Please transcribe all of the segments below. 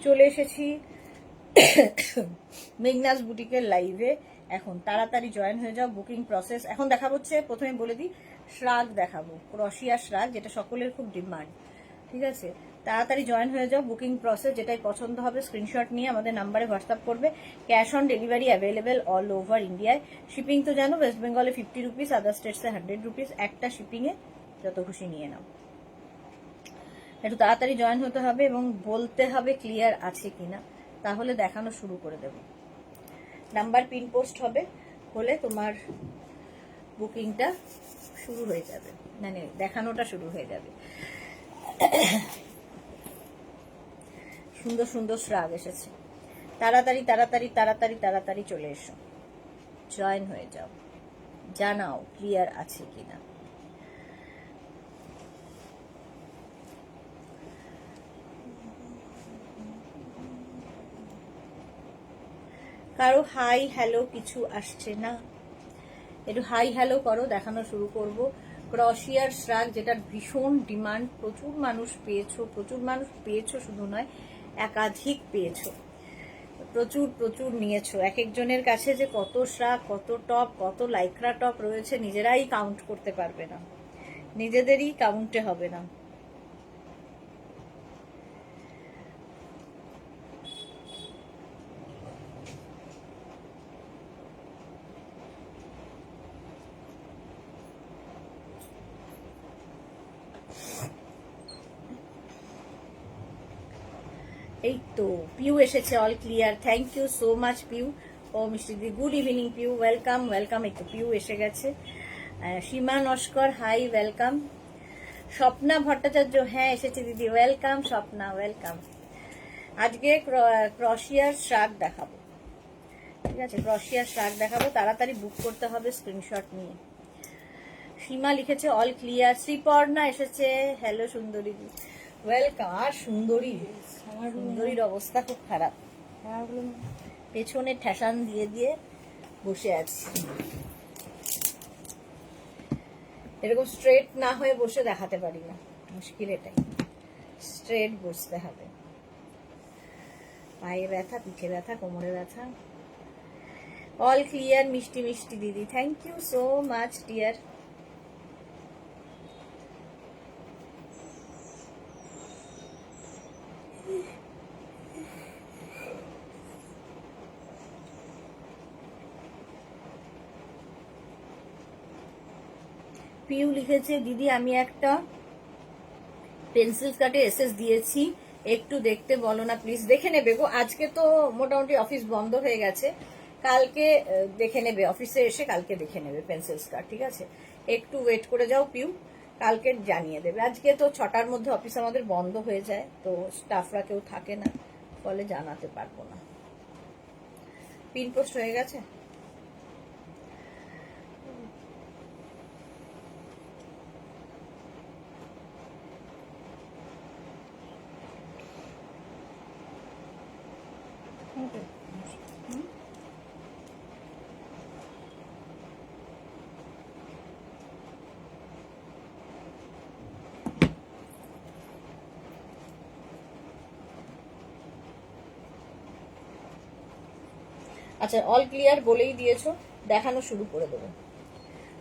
চলে এসেছি মেঘনাস বুটিকের লাইভে। এখন তাড়াতাড়ি জয়েন হয়ে যাও। বুকিং প্রসেস এখন দেখাবো হচ্ছে, প্রথমে বলে দিই, শ্রাগ দেখাবো, ক্রোশিয়া শ্রাগ, যেটা সকলের খুব ডিমান্ড। ঠিক আছে, তাড়াতাড়ি জয়েন হয়ে যাও। বুকিং প্রসেস যেটাই পছন্দ হবে স্ক্রিনশট নিয়ে আমাদের নাম্বারে হোয়াটসঅ্যাপ করবে। Cash on delivery available all over ইন্ডিয়ায়। শিপিং তো জানো, ওয়েস্ট বেঙ্গলে 50 রুপিস, আদার স্টেটসে 100 রুপিস। একটা শিপিংয়ে যত খুশি নিয়ে নাও। একটু তাড়াতাড়ি জয়েন হতে হবে এবং বলতে হবে ক্লিয়ার আছে কিনা, তাহলে দেখানো শুরু করে দেব। নাম্বার পিন পোস্ট হবে, হলে তোমার বুকিংটা শুরু হয়ে যাবে, মানে দেখানোটা শুরু হয়ে যাবে। সুন্দর সুন্দর শ্রাগ এসেছে। তাড়াতাড়ি তাড়াতাড়ি তাড়াতাড়ি তাড়াতাড়ি চলে এসো, জয়েন হয়ে যাও, জানাও ক্লিয়ার আছে কিনা। কারো হাই হ্যালো কিছু আসছে না, একটু হাই হ্যালো করো, দেখানো শুরু করব। ক্রোশিয়ার শ্রাগ, যেটার ভীষণ ডিমান্ড, প্রচুর মানুষ পেয়েছো, শুধু নয় একাধিক পেয়েছো, প্রচুর প্রচুর নিয়েছো। এক একজনের কাছে যে কত শ্রাগ, কত টপ, কত লাইক্রা টপ রয়েছে, নিজেরাই কাউন্ট করতে পারবে না, নিজেদেরই কাউন্টে হবে না। এই তো পিউ এসেছে, all clear, thank you so much Piu. ও মিষ্টি দিদি, good evening Piu, welcome welcome. এই তো পিউ এসে গেছে। Seema Naskar, hi, welcome. স্বপ্না ভট্টাচার্য, হ্যাঁ এসেছে দিদি, ওয়েলকাম স্বপ্না, ওয়েলকাম। আজকে ক্রোশিয়ার শ্রাগ দেখাবো, ঠিক আছে, ক্রোশিয়ার শ্রাগ দেখাবো। তাড়াতাড়ি বুক করতে হবে স্ক্রিনশট নিয়ে। সীমা লিখেছে অল ক্লিয়ার। শ্রীপর্ণা এসেছে, হ্যালো সুন্দরী, ওয়েলকাম। আর সুন্দরীর অবস্থা খুব খারাপ, পেছনে ঠেসান দিয়ে দিয়ে বসে আছি। এরকম স্ট্রেট না হয়ে বসে দেখাতে পারি না, মুশকিল এটাই, স্ট্রেট বসতে হবে। পায়ে ব্যথা, পিঠে ব্যথা, কোমরে ব্যথা। অল ক্লিয়ার মিষ্টি মিষ্টি দিদি, thank you so much dear. Piu লিখেছে দিদি, আমি একটা পেন্সিল কাটে এসএস দিয়েছি, একটু দেখতে বলো না প্লিজ। দেখে নেবে গো, আজকে তো মোটামুটি অফিস বন্ধ হয়ে গেছে, কালকে দেখে নেবে, অফিসে এসে কালকে দেখে নেবে পেন্সিল কাট, ঠিক আছে। একটু ওয়েট করে যাও পিউ, কালকে জানিয়ে দেবে। আজকে তো 6টার মধ্যে অফিস আমাদের বন্ধ হয়ে যায়, তো স্টাফরা কেউ থাকে না, ফলে জানাতে পারবো না। পিন পোস্ট হয়ে গেছে। আচ্ছা, অল ক্লিয়ার বলেই দিয়েছো, দেখানো শুরু করে দেবো।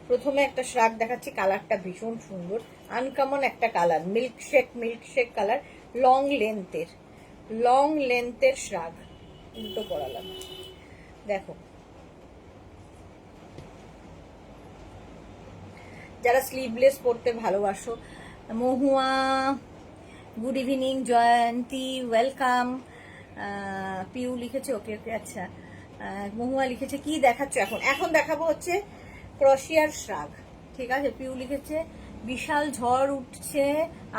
প্রথমে একটা শ্রাগ দেখাচ্ছি, কালারটা ভীষণ সুন্দর, আনকমন একটা কালার, মিল্কশেক কালার, লং লেন্থের শ্রাগ। উল্টো পড়ালাম, দেখো। যারা স্লিভলেস পরতে ভালোবাসো, Mahua good evening, Jayanti welcome. Piu লিখেছে ওকে ওকে, আচ্ছা। মহুয়া লিখেছে কি দেখাচ্ছ এখন? এখন দেখাবো হচ্ছে ক্রোশিয়ার শ্রাগ, ঠিক আছে। পিউ লিখেছে বিশাল ঝড় উঠছে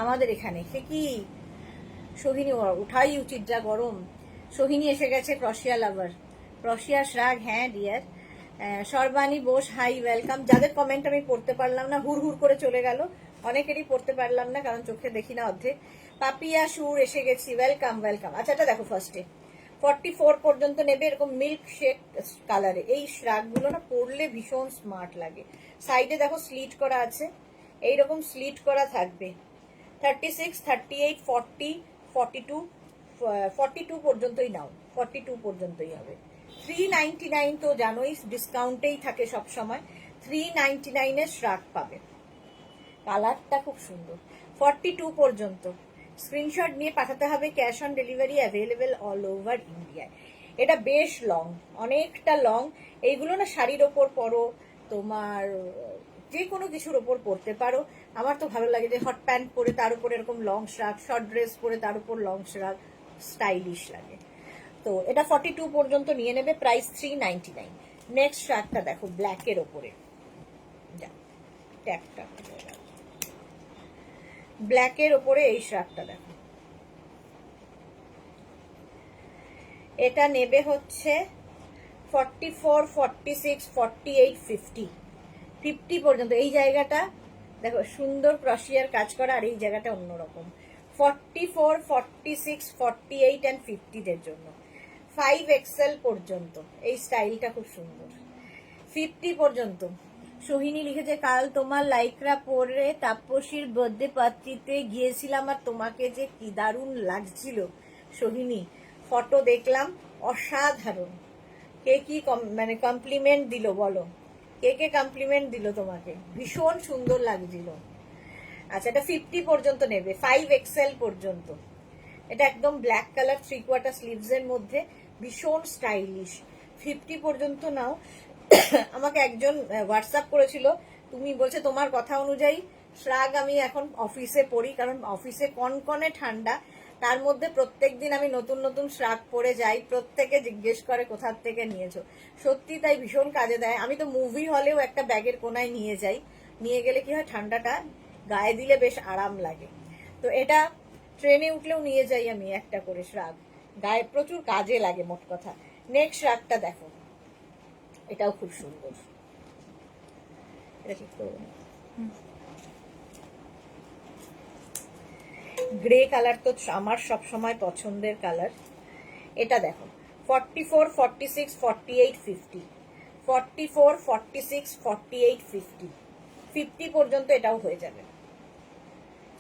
আমাদের এখানে, সে কি সোহিনী? উঠাই উচিত, যা গরম। সোহিনী এসে গেছে, ক্রোশিয়া লাভার, ক্রোশিয়া শ্রাগ, হ্যাঁ dear. Sarbani Bose, hi, welcome. যাদের কমেন্ট আমি পড়তে পারলাম না, হুড় হুড় করে চলে গেল, অনেকেরই পড়তে পারলাম না, কারণ চোখে দেখি না অর্ধেক। পাপিয়া সুর এসে গেছি, ওয়েলকাম ওয়েলকাম। আচ্ছা, এটা দেখো, ফার্স্টে 44 পর্যন্ত নেবে, এরকম মিল্কশেক কালারে। এই শ্রাগগুলো না পরলে ভীষণ স্মার্ট লাগে। সাইডে দেখো স্লিট করা আছে, এইরকম স্লিট করা থাকবে। 36, 38, 40, 42, 42 পর্যন্তই নাও, 42 পর্যন্তই হবে। 399 তো জানোই ডিসকাউন্টেই থাকে সব সময়। 399 এর শ্রাগ পাবে। কালারটা খুব সুন্দর। 42 পর্যন্ত স্ক্রিনশট নিয়ে পাঠাতে হবে। Cash on delivery available all over ইন্ডিয়ায়। এটা বেশ লং, অনেকটা লং। এইগুলো না শাড়ির ওপর পরো, তোমার যে কোনো কিছুর ওপর পরতে পারো। আমার তো ভালো লাগে যে হট প্যান্ট পরে তার উপর এরকম লং শ্রাগ, শর্ট ড্রেস পরে তার উপর লং শ্রাগ, স্টাইলিশ লাগে। তো এটা 42 পর্যন্ত নিয়ে নেবে, প্রাইস 399। নেক্সট শ্রাগটা দেখো ব্ল্যাকের ওপরে, ট্যাপটা ব্ল্যাকের ওপরে এই শ্রাগটা দেখো। এটা নেবে হচ্ছে 44, 46, 48, 50, 50 পর্যন্ত। এই জায়গাটা দেখো সুন্দর ক্রশিয়ার কাজ করা, আর এই জায়গাটা অন্যরকম। 44, 46, 48 অ্যান্ড 50 দের জন্য 5XL পর্যন্ত এই স্টাইলটা খুব সুন্দর। 50 পর্যন্ত। সোহিনী লিখেছে, কাল তোমার লাইকরা পরে তাপসীর বার্থডে পার্টিতে গিয়েছিলাম, আর তোমাকে যে কি দারুণ লাগছিল সোহিনী, ফটো দেখলাম, অসাধারণ। কে কি মানে কমপ্লিমেন্ট দিল বলো, কে কে কমপ্লিমেন্ট দিল তোমাকে? ভীষণ সুন্দর লাগছিল। আচ্ছা, এটা 50 পর্যন্ত নেবে, 5XL পর্যন্ত। এটা একদম ব্ল্যাক কালার 3/4 স্লিভস এর মধ্যে, ভীষণ স্টাইলিশ। 50 পর্যন্ত নাও। আমাকে একজন হোয়াটসঅ্যাপ করেছিল, তুমি বলছে তোমার কথা অনুযায়ী শ্রাগ আমি এখন অফিসে পরি, কারণ অফিসে কনকনে ঠান্ডা, তার মধ্যে প্রত্যেকদিন আমি নতুন নতুন শ্রাগ পরে যাই, প্রত্যেকে জিজ্ঞেস করে কোথার থেকে নিয়েছো। সত্যি তাই, ভীষণ কাজে দেয়। আমি তো মুভি হলেও একটা ব্যাগের কোনায় নিয়ে যাই, নিয়ে গেলে কি হয় ঠান্ডাটা গায়ে দিলে বেশ আরাম লাগে। তো এটা ট্রেনে উঠলেও নিয়ে যাই আমি একটা করে শ্রাগ, গায়ে প্রচুর কাজে লাগে মোট কথা। নেক্সট শ্রাগটা দেখো, এটাও খুব সুন্দর। এটা ঠিক করবো না, গ্রে কালার তো আমার সব সময় পছন্দের কালার। এটা দেখো 44, 46, 48, 50, 44, 46, 48, 50, 50 পর্যন্ত এটাও হয়ে যাবে।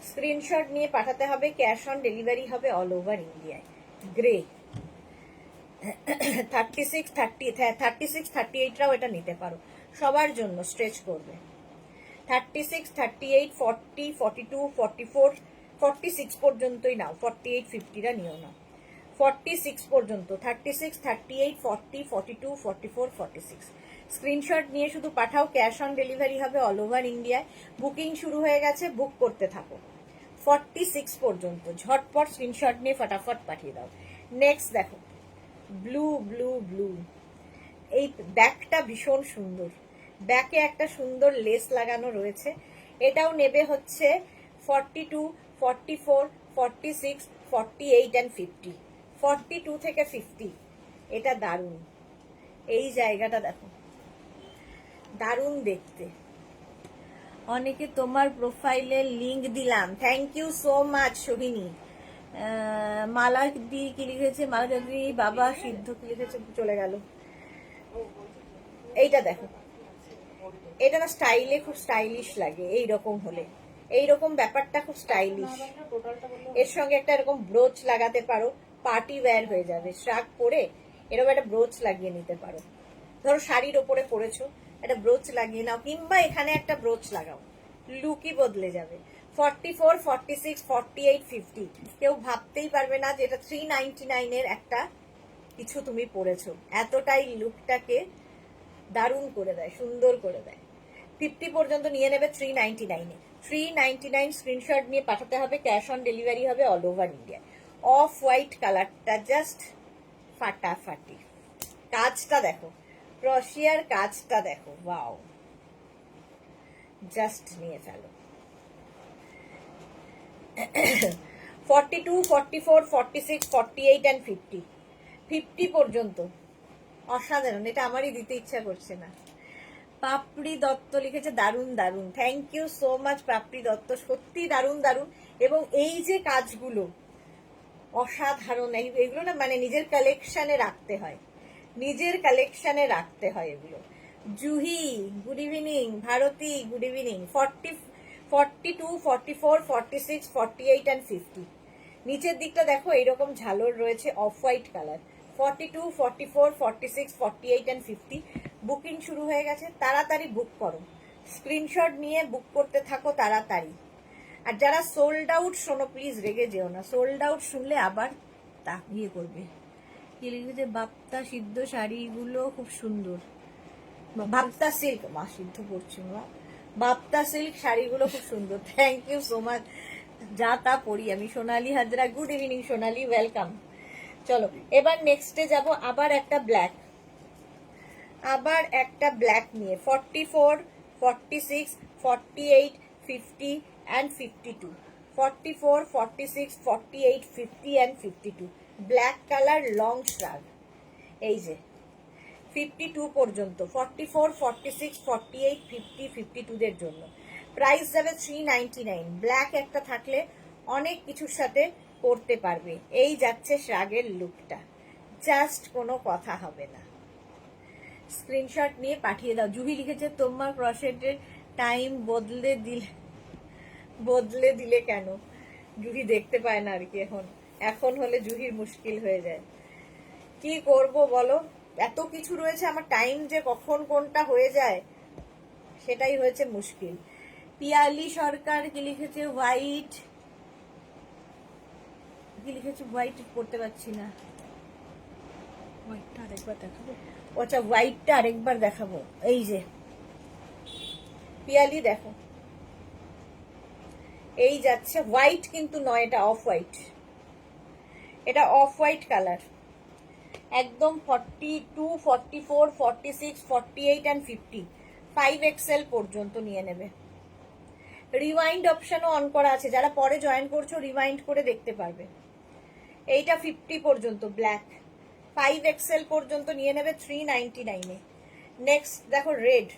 স্ক্রিনশট নিয়ে পাঠাতে হবে, ক্যাশ অন ডেলিভারি হবে অল ওভার ইন্ডিয়ায়। গ্রে 36, 38রাও এটা নিতে পারো, সবার জন্য স্ট্রেচ করবে। 36, 38, 40, 42, 44, 46 পর্যন্তই নাও, 48, 50রা নিও না। 46 পর্যন্ত, 36, 38, 40, 42, 44, 46 স্ক্রিনশট নিয়ে শুধু পাঠাও, ক্যাশ অন ডেলিভারি হবে অল ওভার ইন্ডিয়ায়। বুকিং শুরু হয়ে গেছে, বুক করতে থাকো। 46 পর্যন্ত ঝটপট স্ক্রিনশট নিয়ে ফটাফট পাঠিয়ে দাও। নেক্সট দেখো ব্লু ব্লু ব্লু, এই ব্যাগটা ভীষণ সুন্দর, ব্যাকে একটা সুন্দর লেস লাগানো রয়েছে। এটাও নেবে হচ্ছে 42, 44, 46, 48 অ্যান্ড 50, 42 থেকে 50। এটা দারুণ, এই জায়গাটা দেখো দারুণ দেখতে। অনেকে তোমার প্রোফাইলের লিংক দিলাম, thank you so much Sohini. Mala দি কি লিখেছে, মালা দি বাবা সিদ্ধ কি লিখেছে, চলে গেল। এইটা দেখো, এটা না স্টাইলে খুব স্টাইলিশ লাগে, এইরকম হলে, এইরকম ব্যাপারটা খুব স্টাইলিশ। এর সঙ্গে একটা এরকম ব্রোচ লাগাতে পারো, পার্টি ওয়্যার হয়ে যাবে। শ্রাগ পরে এরকম একটা ব্রোচ লাগিয়ে নিতে পারো, ধরো শাড়ির ওপরে পরেছো, একটা ব্রোচ লাগিয়ে নাও, কিংবা এখানে একটা ব্রোচ লাগাও, লুকই বদলে যাবে। 44, 46, 48, 50 কেউ ভাবতেই পারবে না যে এটা 399 এর একটা কিছু তুমি পরেছো, এতটাই লুকটাকে দারুণ করে দেয়, সুন্দর করে দেয়। 50 পর্যন্ত নিয়ে নেবে 399 এ। 399 স্ক্রিনশট নিয়ে পাঠাতে হবে, ক্যাশ অন ডেলিভারি হবে all over India. Off white কালারটা জাস্ট ফাটাফাটি। কাজটা দেখো, ক্রশিয়ার কাজটা দেখো, ওয়াও, জাস্ট নিয়ে ফেলো। 42, 44, 46, 48 অ্যান্ড 50, 50 পর্যন্ত অসাধারণ। এটা আমারই দিতে ইচ্ছা করছে না। পাপড়ি দত্ত লিখেছে, দারুণ দারুণ, থ্যাংক ইউ সো মাচ পাপড়ি দত্ত, সত্যি দারুণ দারুণ। এবং এই যে কাজগুলো অসাধারণ, এইগুলো না মানে নিজের কালেকশনে রাখতে হয়, নিজের কালেকশনে রাখতে হয় এগুলো। Juhi good evening, Bharati good evening. 42, 44, 46, 48 and 50 নিচের দিকটা দেখো এইরকম ঝালর রয়েছে, off white colour. 42, 44, 46, 48 and 50 booking শুরু হয়ে গেছে। তাড়াতাড়ি বুক করো, স্ক্রিনশট নিয়ে বুক করতে থাকো তাড়াতাড়ি। আর যারা সোল্ড আউট শোনো, প্লিজ রেগে যেও না, সোল্ড আউট শুনলে আবার ইয়ে করবে। কি লিখেছে, বাপ্তা সিদ্ধ শাড়িগুলো খুব সুন্দর। বাপ্তা সিল্ক, মা সিদ্ধ পড়ছি মা, বাপ্তা সিল্ক শাড়িগুলো খুব সুন্দর। Thank you so much. যা তা পড়ি আমি। Sonali Hazra, good evening Sonali, welcome. চলো এবার নেক্সটে যাব, আবার একটা ব্ল্যাক, আবার একটা ব্ল্যাক নিয়ে। 44, 46, 48, 50 and 52, 44, 46, 48, 50 and 52 black colour long শ্রাগ। এই যে 52 পর্যন্ত, 44, 46, 48, 50, 52 দের জন্য প্রাইস যাবে 399। ব্ল্যাক একটা থাকলে অনেক কিছুর সাথে পরতে পারবে। এই যাচ্ছে শ্রাগের লুকটা, জাস্ট কোনো কথা হবে না। স্ক্রিনশট নিয়ে পাঠিয়ে দাও। জুহি লিখেছে, তোমার ক্রশেটের টাইম বদলে দিলে কেন? জুহি দেখতে পায় না আর কি এখন, এখন হলে জুহির মুশকিল হয়ে যায়। কি করব বলো, এত কিছু রয়েছে, আমার টাইম যে কখন কোনটা হয়ে যায় সেটাই হয়েছে মুশকিল। পিয়ালি সরকার কি লিখেছে, হোয়াইট, কি লিখেছে হোয়াইট পড়তে পারছি না, হোয়াইটটা আরেকবার দেখাবো। আচ্ছা হোয়াইটটা আরেকবার দেখাবো। এই যে পিয়ালি দেখো, এই যাচ্ছে হোয়াইট কিন্তু নয়, এটা অফ হোয়াইট, এটা অফ হোয়াইট কালার একদম। 42, 44, 46, 48 and 50 5XL পর্যন্ত নিয়ে নেবে। রিওয়াইন্ড অপশনও অন করা আছে, যারা পরে জয়েন করছো রিওয়াইন্ড করে দেখতে পারবে। এইটা 50 পর্যন্ত ব্ল্যাক, 5XL পর্যন্ত নিয়ে নেবে 399 এ। নেক্সট দেখো রেড,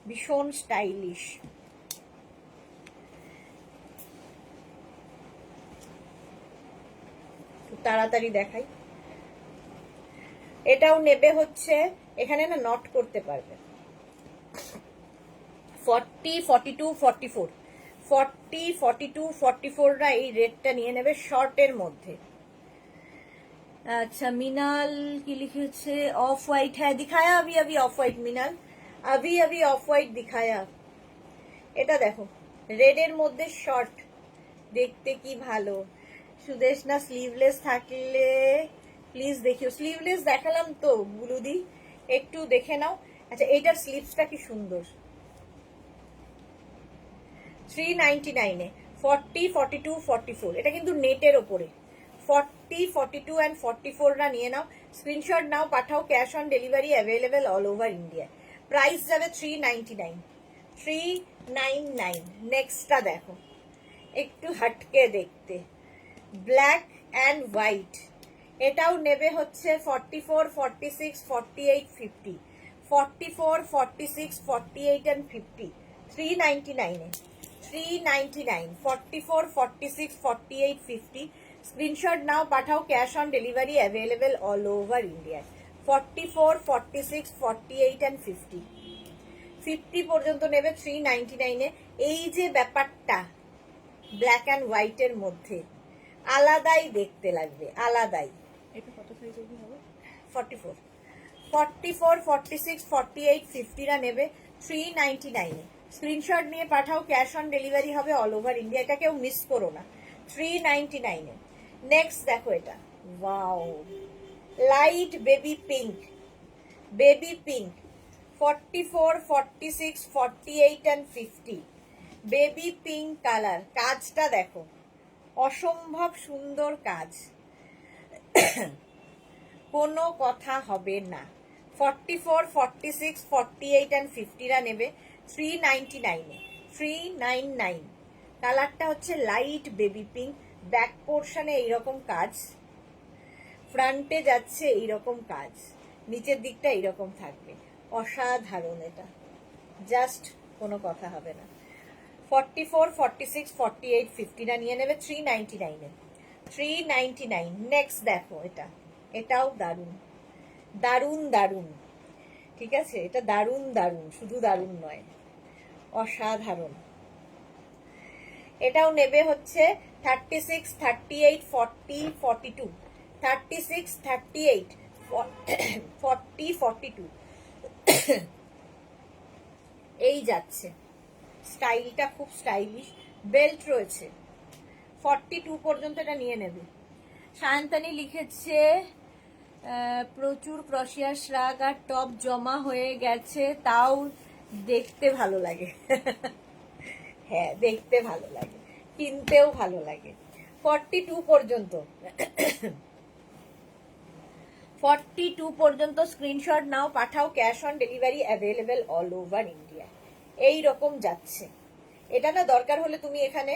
ভীষণ স্টাইলিশ। তাড়াতাড়ি দেখাই। এটাও নেবে হচ্ছে, এখানে না নট করতে পারবে। 40, 42, 44, 40, 42, 44রা এই রেডটা নিয়ে নেবে শর্টের মধ্যে। अच्छा मिनाल की लिखे ऑफ वाइट है, दिखाया अभी अभी ऑफ वाइट। मिनाल अभी अभी ऑफ वाइट दिखाया। এটা দেখো রেডের মধ্যে শর্ট, দেখতে কি ভালো। সুদেশনা স্লিভলেস থাকলে প্লিজ দেখিও। স্লিভলেস দেখালাম তো বুলুদি, একটু দেখে নাও। আচ্ছা এটার স্লিভসটা কি সুন্দর, 399 এ। 40, 42, 44 এটা কিন্তু নেটের ওপরে। 40, 42 and 44রা নিয়ে নাও, স্ক্রিনশট নাও, পাঠাও। Cash on delivery available all over India. Price যাবে 399, 399। নেক্সটটা দেখো, একটু হটকে দেখতে, ব্ল্যাক অ্যান্ড হোয়াইট। এটাও নেবে হচ্ছে 44, 46, 48, 50, 44, 46, 48 and 50 399 এ। 399, 44, 46, 48, 50 স্ক্রিনশট নাও, পাঠাও। Cash on delivery available all over India. 44, 46, 48 and 50 50 পর্যন্ত নেবে 399 এ। এই যে ব্যাপারটা ব্ল্যাক অ্যান্ড হোয়াইটের মধ্যে আলাদাই দেখতে লাগবে, আলাদাই। এটা কত সাইজ অবধি হবে? 44, 44, 46, 48, 50রা নেবে 399 এ। স্ক্রিনশট নিয়ে পাঠাও। ক্যাশ অন ডেলিভারি হবে অল ওভার ইন্ডিয়া, এটা কেউ মিস করো না। 399 এ। নেক্সট দেখো এটা, wow, light baby pink, baby pink. 44, 46, 48 and 50 baby pink colour. কাজটা দেখো, অসম্ভব সুন্দর কাজ, কোনো কথা হবে না। 44, 46, 48 and 50রা নেবে 399 এ। 399 কালারটা হচ্ছে লাইট বেবি পিঙ্ক। ব্যাক পোর্শনে এইরকম কাজ, ফ্রন্টে যাচ্ছে এইরকম কাজ, নিচের দিকটা এইরকম থাকবে। অসাধারণ, এটা জাস্ট কোনো কথা হবে না। 44, 46, 48, 50রা নিয়ে নেবে 399 এ। 399। নেক্সট দেখো এটা, এটাও দারুণ দারুণ দারুণ, ঠিক আছে, এটা দারুণ দারুণ, শুধু দারুণ নয়, অসাধারণ। এটাও নেবে হচ্ছে 36, 38, 40, 42, 36, 38, 40, 42 এই যাচ্ছে। স্টাইলটা খুব স্টাইলিশ, বেল্ট রয়েছে। 42 পর্যন্ত এটা নিয়ে নেবে। সায়ন্তানী লিখেছে প্রচুর ক্রশিয়ার শ্রাগ আর টপ জমা হয়ে গেছে, তাও দেখতে ভালো লাগে। হ্যাঁ, দেখতে ভালো লাগে, কিনতেও ভালো লাগে। 42 পর্যন্ত 42 পর্যন্ত স্ক্রিনশট নাও, পাঠাও। Cash on delivery available all over India. এই রকম যাচ্ছে। এটা না দরকার হলে তুমি এখানে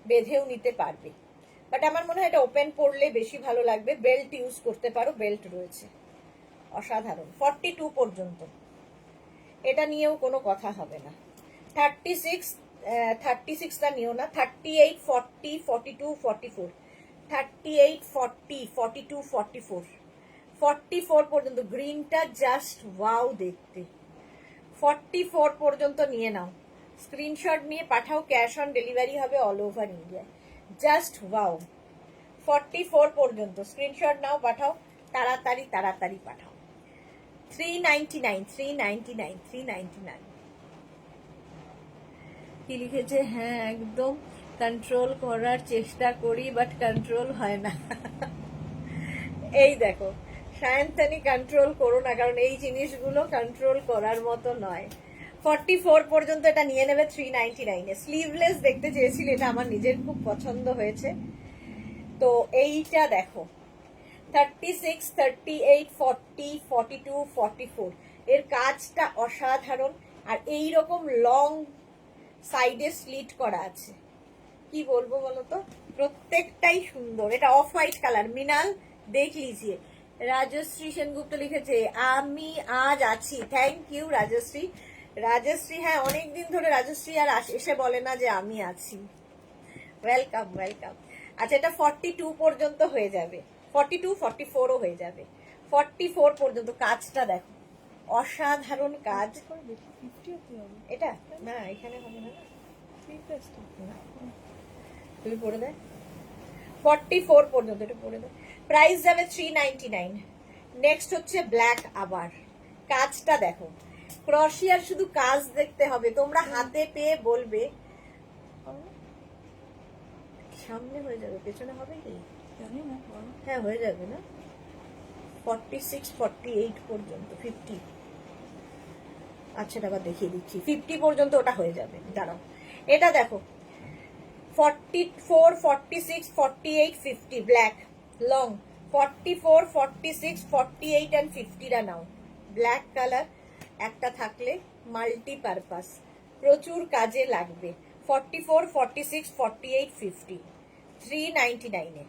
বেঁধেও নিতে পারবে, বাট আমার মনে হয় এটা ওপেন পরলে বেশি ভালো লাগবে। বেল্ট ইউজ করতে পারো, বেল্ট রয়েছে, অসাধারণ। 42 পর্যন্ত এটা নিয়েও কোনো কথা হবে না। 36টা নিও না। 38, 40, 42, 44, 38, 40, 42, 44, 44 পর্যন্ত। গ্রিনটা জাস্ট ওয়াও দেখতে। 44 পর্যন্ত নিয়ে নাও, স্ক্রিনশট নিয়ে পাঠাও। ক্যাশ অন ডেলিভারি হবে all over India. Just wow. 44 পর্যন্ত স্ক্রিনশট নাও, পাঠাও। তাড়াতাড়ি তাড়াতাড়ি পাঠাও। 399, 399, 399। কি লিখেছে? হ্যাঁ, একদম কন্ট্রোল করার চেষ্টা করি, বাট কন্ট্রোল হয় না। এই দেখো সায়ন্তানী, কন্ট্রোল করো না, কারণ এই জিনিসগুলো কন্ট্রোল করার মতো নয়। 44 পর্যন্ত এটা নিয়ে নেবে 399 এ। স্লিভলেস দেখতে চেয়েছিল, এটা আমার নিজের খুব পছন্দ হয়েছে। তো এইটা দেখো 36, 38, 40, 42, 44 এর কাজটা অসাধারণ। আর এই রকম লং সাইডে স্লিট করা আছে। কি বলবো বলো তো, প্রত্যেকটাই সুন্দর। এটা অফ হোয়াইট কালার। মিনাল দেখ লিজিয়ে। রাজশ্রী সেনগুপ্ত লিখেছে আমি আজ আছি। Thank you Rajshri. রাজশ্রী, হ্যাঁ অনেকদিন ধরে রাজশ্রী আর এসে বলে না যে আমি আছি। Welcome welcome. আচ্ছা, এটা 42 পর্যন্ত হয়ে যাবে। 42, 44ও হয়ে যাবে। 44 পর্যন্ত। কাজটা দেখো, অসাধারণ কাজ। এটা না, এখানে হবে না। তুমি পড়ে দেয় 44 পর্যন্ত, এটা পড়ে দেয়। প্রাইস যাবে 399। নেক্সট হচ্ছে ব্ল্যাক। আবার কাজটা দেখো, ক্রশিয়ার শুধু কাজ দেখতে হবে, তোমরা হাতে পেয়ে বলবে। সামনে হয়ে যাবে, পেছনে হবে কি জানি না। হ্যাঁ হয়ে যাবে না। 46, 48 পর্যন্ত, 50। আচ্ছা, এটা আবার দেখিয়ে দিচ্ছি। 50 পর্যন্ত ওটা হয়ে যাবে, দাঁড়াও। এটা দেখো 44, 46, 48, 50 ব্ল্যাক লং। 44, 46, 48 and 50টা নাও। ব্ল্যাক কালার একটা থাকলে মাল্টিপারপাস, প্রচুর কাজে লাগবে। 44, 46, 48, 50 399 এ।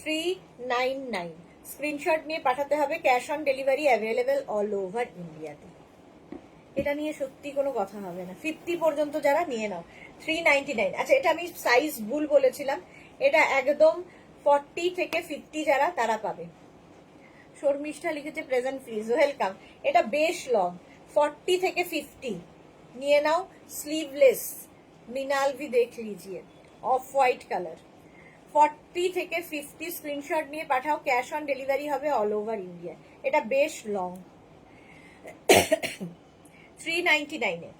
399 স্ক্রিনশট নিয়ে পাঠাতে হবে। Cash on delivery available all over ইন্ডিয়াতে। এটা নিয়ে সত্যি কোনো কথা হবে না। 50 পর্যন্ত যারা নিয়ে নাও 399। আচ্ছা, এটা আমি সাইজ ভুল বলেছিলাম, এটা একদম 40 থেকে 50 যারা তারা পাবে। শর্মিষ্ঠা লিখেছে প্রেজেন্ট ফ্রিজ, ওয়েলকাম। এটা বেশ লং, 40 থেকে 50 নিয়ে নাও। স্লিভলেস, মিনাল ভি দেখ লিজিয়ে, অফ হোয়াইট কালার। 40 থেকে 50 স্ক্রিনশট নিয়ে পাঠাও। ক্যাশ অন ডেলিভারি হবে অল ওভার ইন্ডিয়া। এটা বেশ লং। 399 এ।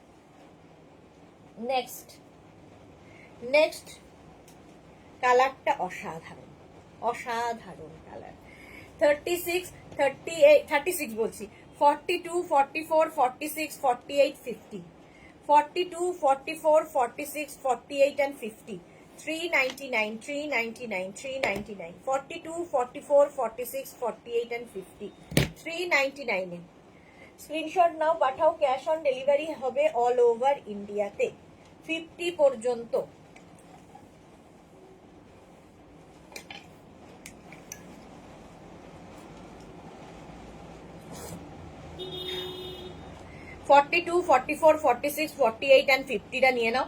নেক্সট কালারটা অসাধারণ, অসাধারণ কালার। 36, 38, 36 বলছি, 42, 44, 46, 48, 50, 42, 44, 46, 48 and 50 399, 399, 399, 42, 44, 46, 48 and 50 399 এ। স্ক্রিনশট নাও, পাঠাও। ক্যাশ অন ডেলিভারি হবে অল ওভার ইন্ডিয়াতে। 50 পর্যন্ত। ফর্টি টু, 44, 46, 48 and 50টা নিয়ে নাও।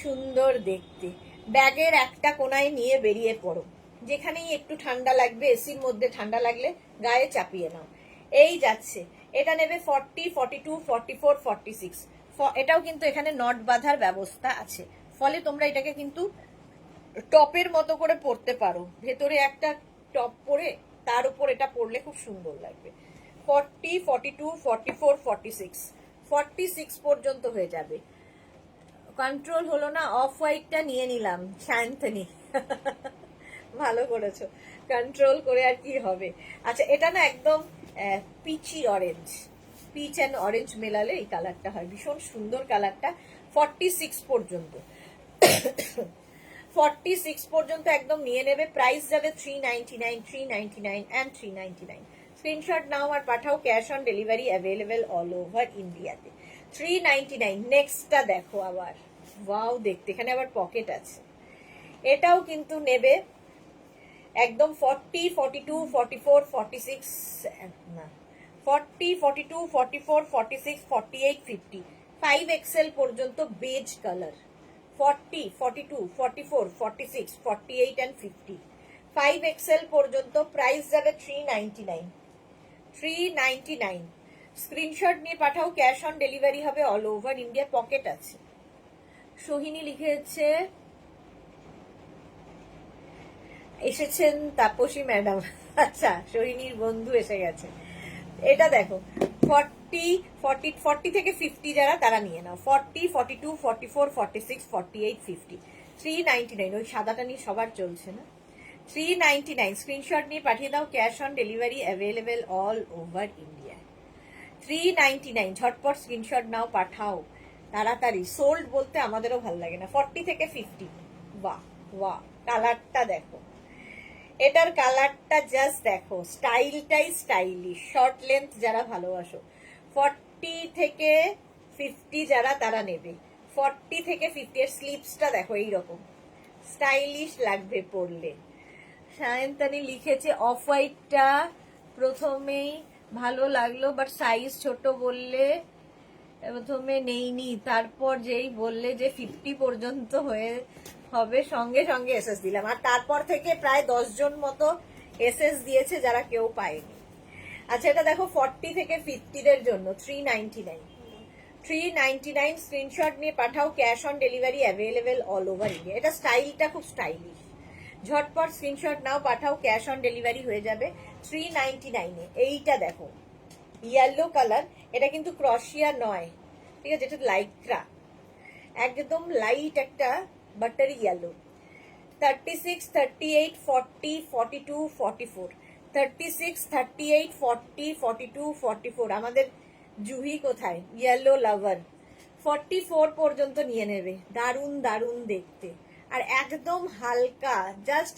সুন্দর দেখতে। ব্যাগের একটা কোনায় নিয়ে বেরিয়ে পড়ো, যেখানেই একটু ঠান্ডা লাগবে, এসির মধ্যে ঠান্ডা লাগলে গায়ে চাপিয়ে নাও। এই যাচ্ছে। এটা নেবে 40, 42, 44, 46। এটাও কিন্তু এখানে নট বাঁধার ব্যবস্থা আছে, ফলে তোমরা এটাকে কিন্তু টপের মতো করে পরতে পারো, ভেতরে একটা টপ পরে তার উপর এটা পরলে খুব সুন্দর লাগবে। 40, 42, 44, 46, 46 পর্যন্ত হয়ে যাবে। কন্ট্রোল হলো না, অফ হোয়াইটটা নিয়ে নিলাম শান্তনি। ভালো করেছো, কন্ট্রোল করে আর কি হবে। আচ্ছা, এটা না একদম peachy orange, peach and orange মেলালে এই কালারটা হয়, ভীষণ সুন্দর কালারটা। 46 পর্যন্ত, 46 পর্যন্ত একদম নিয়ে নেবে। প্রাইস যাবে 399, 399 অ্যান্ড 399। স্ক্রিনশট নাও আর পাঠাও, cash on delivery available all over ইন্ডিয়াতে। 399। নেক্সটটা দেখো আবার, ওয়াও দেখতে, এখানে আবার পকেট আছে। এটাও কিন্তু নেবে একদম 40, 42, 44, 46, না 40, 42, 44, 46, 48, 50, 5XL পর্যন্ত বেজ কালার। 40, 42, 44, 46, 48 and 50, 5XL পর্যন্ত। প্রাইস যাবে 399, 399। স্ক্রিনশট নিয়ে পাঠাও, ক্যাশ অন ডেলিভারি হবে অল ওভার ইন্ডিয়া। পকেট আছে। সোহিনী লিখেছে, এসেছেন তাপসী ম্যাডাম। আচ্ছা, সোহিনীর বন্ধু এসে গেছে। এটা দেখো 40, 40, 40 থেকে 50 যারা তারা নিয়ে নাও। 40, 42, 44, 46, 48, 50, 399। ওই সাদাটা নিয়ে সবার চলছে না। 399। স্ক্রিনশট নিয়ে পাঠিয়ে দাও, cash on delivery available all over India. 399। ঝটপট স্ক্রিনশট নাও, পাঠাও তাড়াতাড়ি। সোল্ড বলতে আমাদেরও ভালো লাগে না। 40 থেকে 50। বাহ বাহ, কালারটা দেখো, এটার কালারটা জাস্ট দেখো, স্টাইলটাই স্টাইলিশ। শর্ট লেন্থ যারা ভালোবাসো, 40 থেকে 50 যারা তারা নেবে। 40 থেকে 50 এর স্লিপসটা দেখো, এইরকম স্টাইলিশ লাগবে পরলে। সায়ন্তানি লিখেছে অফ হোয়াইটটা প্রথমেই ভালো লাগলো, বাট সাইজ ছোট বললে প্রথমে নেইনি, তারপর যেই বললে যে 50 পর্যন্ত হয়ে হবে, সঙ্গে সঙ্গে এসএস দিলাম। আর তারপর থেকে প্রায় 10 জন মতো এসএস দিয়েছে যারা কেউ পায়নি। আচ্ছা, এটা দেখো 40 থেকে 50 এর জন্য 399, 399। স্ক্রিনশট নিয়ে পাঠাও, cash on delivery available all over India. এটা স্টাইলটা খুব স্টাইলিশ। ঝটপট স্ক্রিনশট নাও, পাঠাও, ক্যাশ অন ডেলিভারি হয়ে যাবে 399 এ। এইটা দেখো ইয়েলো কালার, এটা কিন্তু ক্রশিয়া নয়, ঠিক আছে, এটা লাইক্রা, একদম লাইট একটা বাটারি ইয়েলো। 36, 38, 40, 42, 44, 36, 38, 40, 42, 44। আমাদের জুহি কোথায়, ইয়েলো লাভার। 44 পর্যন্ত নিয়ে নেবে। দারুণ দারুণ দেখতে, আর একদম হালকা, জাস্ট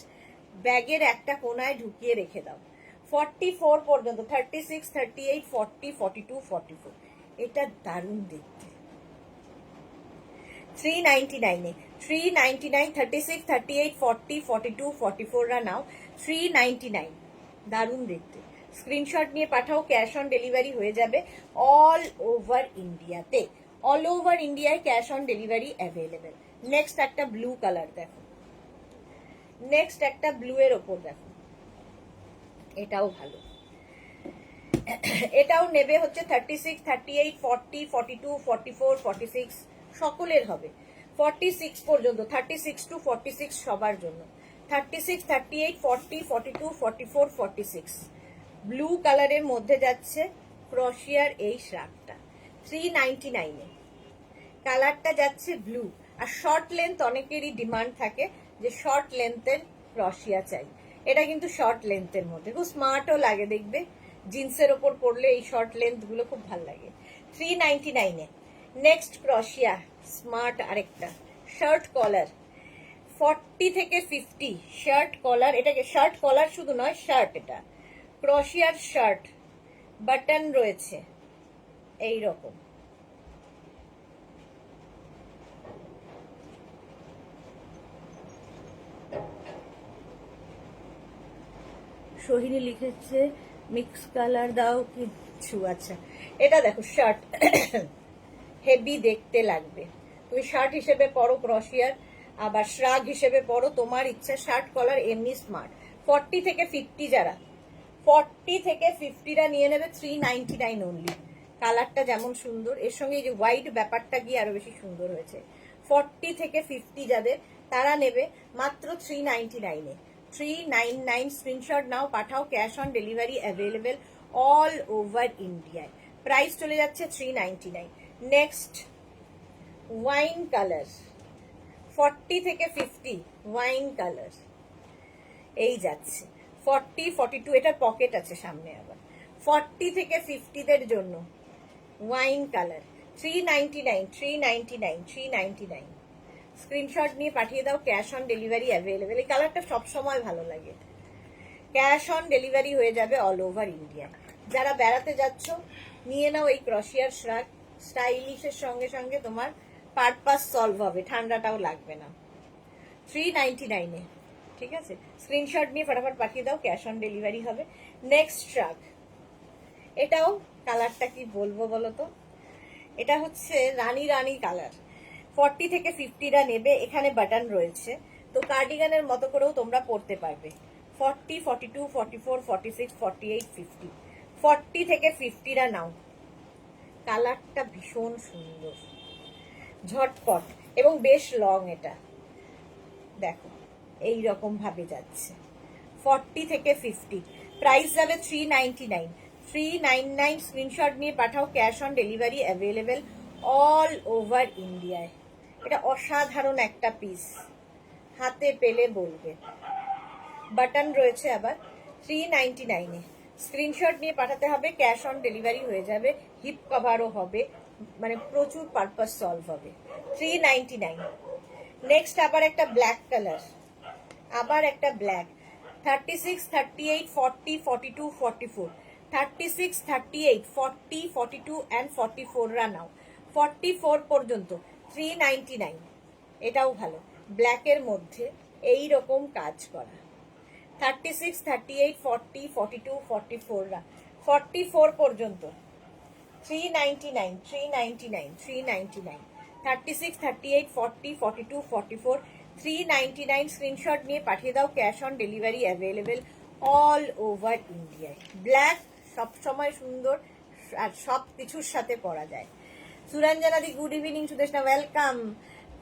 ব্যাগের একটা কোনায় ঢুকিয়ে রেখে দাও। 44 পর্যন্ত, 36, 38, 40, 42, 44। এটা দারুণ দেখতে। 399 এ, 399, 36, 38, 40, 42, 44 রা নাও। 399, দারুণ দেখতে। স্ক্রিনশট নিয়ে পাঠাও, ক্যাশ অন ডেলিভারি হয়ে যাবে অল ওভার ইন্ডিয়াতে। অল ওভার ইন্ডিয়ায় cash on delivery available. Next একটা ব্লু কালার দেখো, নেক্সট একটা ব্লু এর ওপর দেখো, এটাও ভালো। এটাও নেবে হচ্ছে 36, 38, 40, 42, 44, 46, সকলের হবে। 46 পর্যন্ত, 36 to 46 সবার জন্য। 36, 38, 40, 42, 44, 46 ব্লু কালারের মধ্যে যাচ্ছে ক্রশিয়ার এই শ্রাগটা। 399 এ কালারটা যাচ্ছে ব্লু। আর শর্ট লেন্থ অনেকেরই ডিমান্ড থাকে যে শর্ট লেন্থের ক্রশিয়া চাই। এটা কিন্তু শর্ট লেন্থের মধ্যে খুব স্মার্টও লাগে, দেখবে জিন্সের ওপর পরলে এই শর্ট লেন্থ গুলো খুব ভালো লাগে। 399 এ নেক্সট ক্রশিয়া স্মার্ট আরেকটা শার্ট কলার। 40 থেকে 50 শার্ট কলার। এটাকে শার্ট কলার শুধু নয়, শার্ট, এটা ক্রশিয়ার শার্ট, বাটন রয়েছে এই রকম। সোহিনী লিখেছে মিক্স কালার দাও কিছু। আচ্ছা, এটা দেখো শার্ট, হেভি দেখতে লাগবে। তুমি শার্ট হিসেবে পরো ক্রশিয়ার, আবার শ্রাগ হিসেবে পরো, তোমার ইচ্ছা। শার্ট কলার এমনি স্মার্ট। 40 থেকে 50 যারা, 40 থেকে 50রা নিয়ে নেবে 399 অনলি। কালারটা যেমন সুন্দর, এর সঙ্গে এই যে হোয়াইট ব্যাপারটা গিয়ে আরো বেশি সুন্দর হয়েছে। 40 থেকে 50 যাদের তারা নেবে মাত্র 399-এ। 399 স্ক্রিনশট নাও, পাঠাও, cash on delivery available all over ইন্ডিয়ায়। প্রাইস চলে যাচ্ছে 399। নেক্সট ওয়াইন কালার, 40 থেকে 50 ওয়াইন কালার এই যাচ্ছে। 40, 42, এটার পকেট আছে সামনে আবার। 40 থেকে 50দের জন্য ওয়াইন কালার 399, 399, 399। স্ক্রিনশট নিয়ে পাঠিয়ে দাও, ক্যাশ অন ডেলিভারি অ্যাভেলেবেল। এই কালারটা সবসময় ভালো লাগে। ক্যাশ অন ডেলিভারি হয়ে যাবে অল ওভার ইন্ডিয়া। যারা বেড়াতে যাচ্ছ নিয়ে নাও এই ক্রশিয়ার শ্রাগ, স্টাইলিশের সঙ্গে সঙ্গে তোমার পারপাস সলভ হবে, ঠান্ডাটাও লাগবে না। 399-এ, ঠিক আছে? স্ক্রিনশট নিয়ে ফটাফট পাঠিয়ে দাও, ক্যাশ অন ডেলিভারি হবে। নেক্সট শ্রাগ, এটাও কালারটা কি বলবো বলো তো, এটা হচ্ছে রানী রানী কালার। 40 থেকে 50রা নেবে, এখানে বাটন রয়েছে, তো কার্ডিগানের মতো করেও তোমরা পরতে পারবে। 40, 42, 44, 46, 48, 50। 40 থেকে 50রা নাও। কালারটা ভীষণ সুন্দর, ঝটপট এবং বেশ লং। এটা দেখো এই রকম ভাবে যাচ্ছে। 40 থেকে 50, প্রাইস যাবে 399। 399 স্ক্রিনশট নিয়ে পাঠাও, cash on delivery available all over ইন্ডিয়ায়। এটা অসাধারণ একটা পিস, হাতে পেলে বলবে। বাটন রয়েছে আবার। 399-এ স্ক্রিনশট নিয়ে পাঠাতে হবে, ক্যাশ অন ডেলিভারি হয়ে যাবে। হিপ কভারও হবে, মানে প্রচুর পারপাস সলভ হবে। 399। নেক্সট আবার একটা ব্ল্যাক কালার, আবার একটা ব্ল্যাক। 36, 38, 40, 42, 44। 36, 38, 40, 42 অ্যান্ড 44রা নাও। 44 পর্যন্ত 399। এটাও ভালো, ব্ল্যাকের মধ্যে এই রকম কাজ করা। 36, 38, 40, 42, 44রা 44 পর্যন্ত 399, 399, 399। 36, 38, 40, 42, 44, 399। স্ক্রিনশট নিয়ে পাঠিয়ে দাও, cash on delivery available all over ইন্ডিয়ায়। ব্ল্যাক সবসময় সুন্দর আর সব কিছুর সাথে পরা যায়। সুরঞ্জনাদি গুড ইভিনিং। সুদেশনা ওয়েলকাম।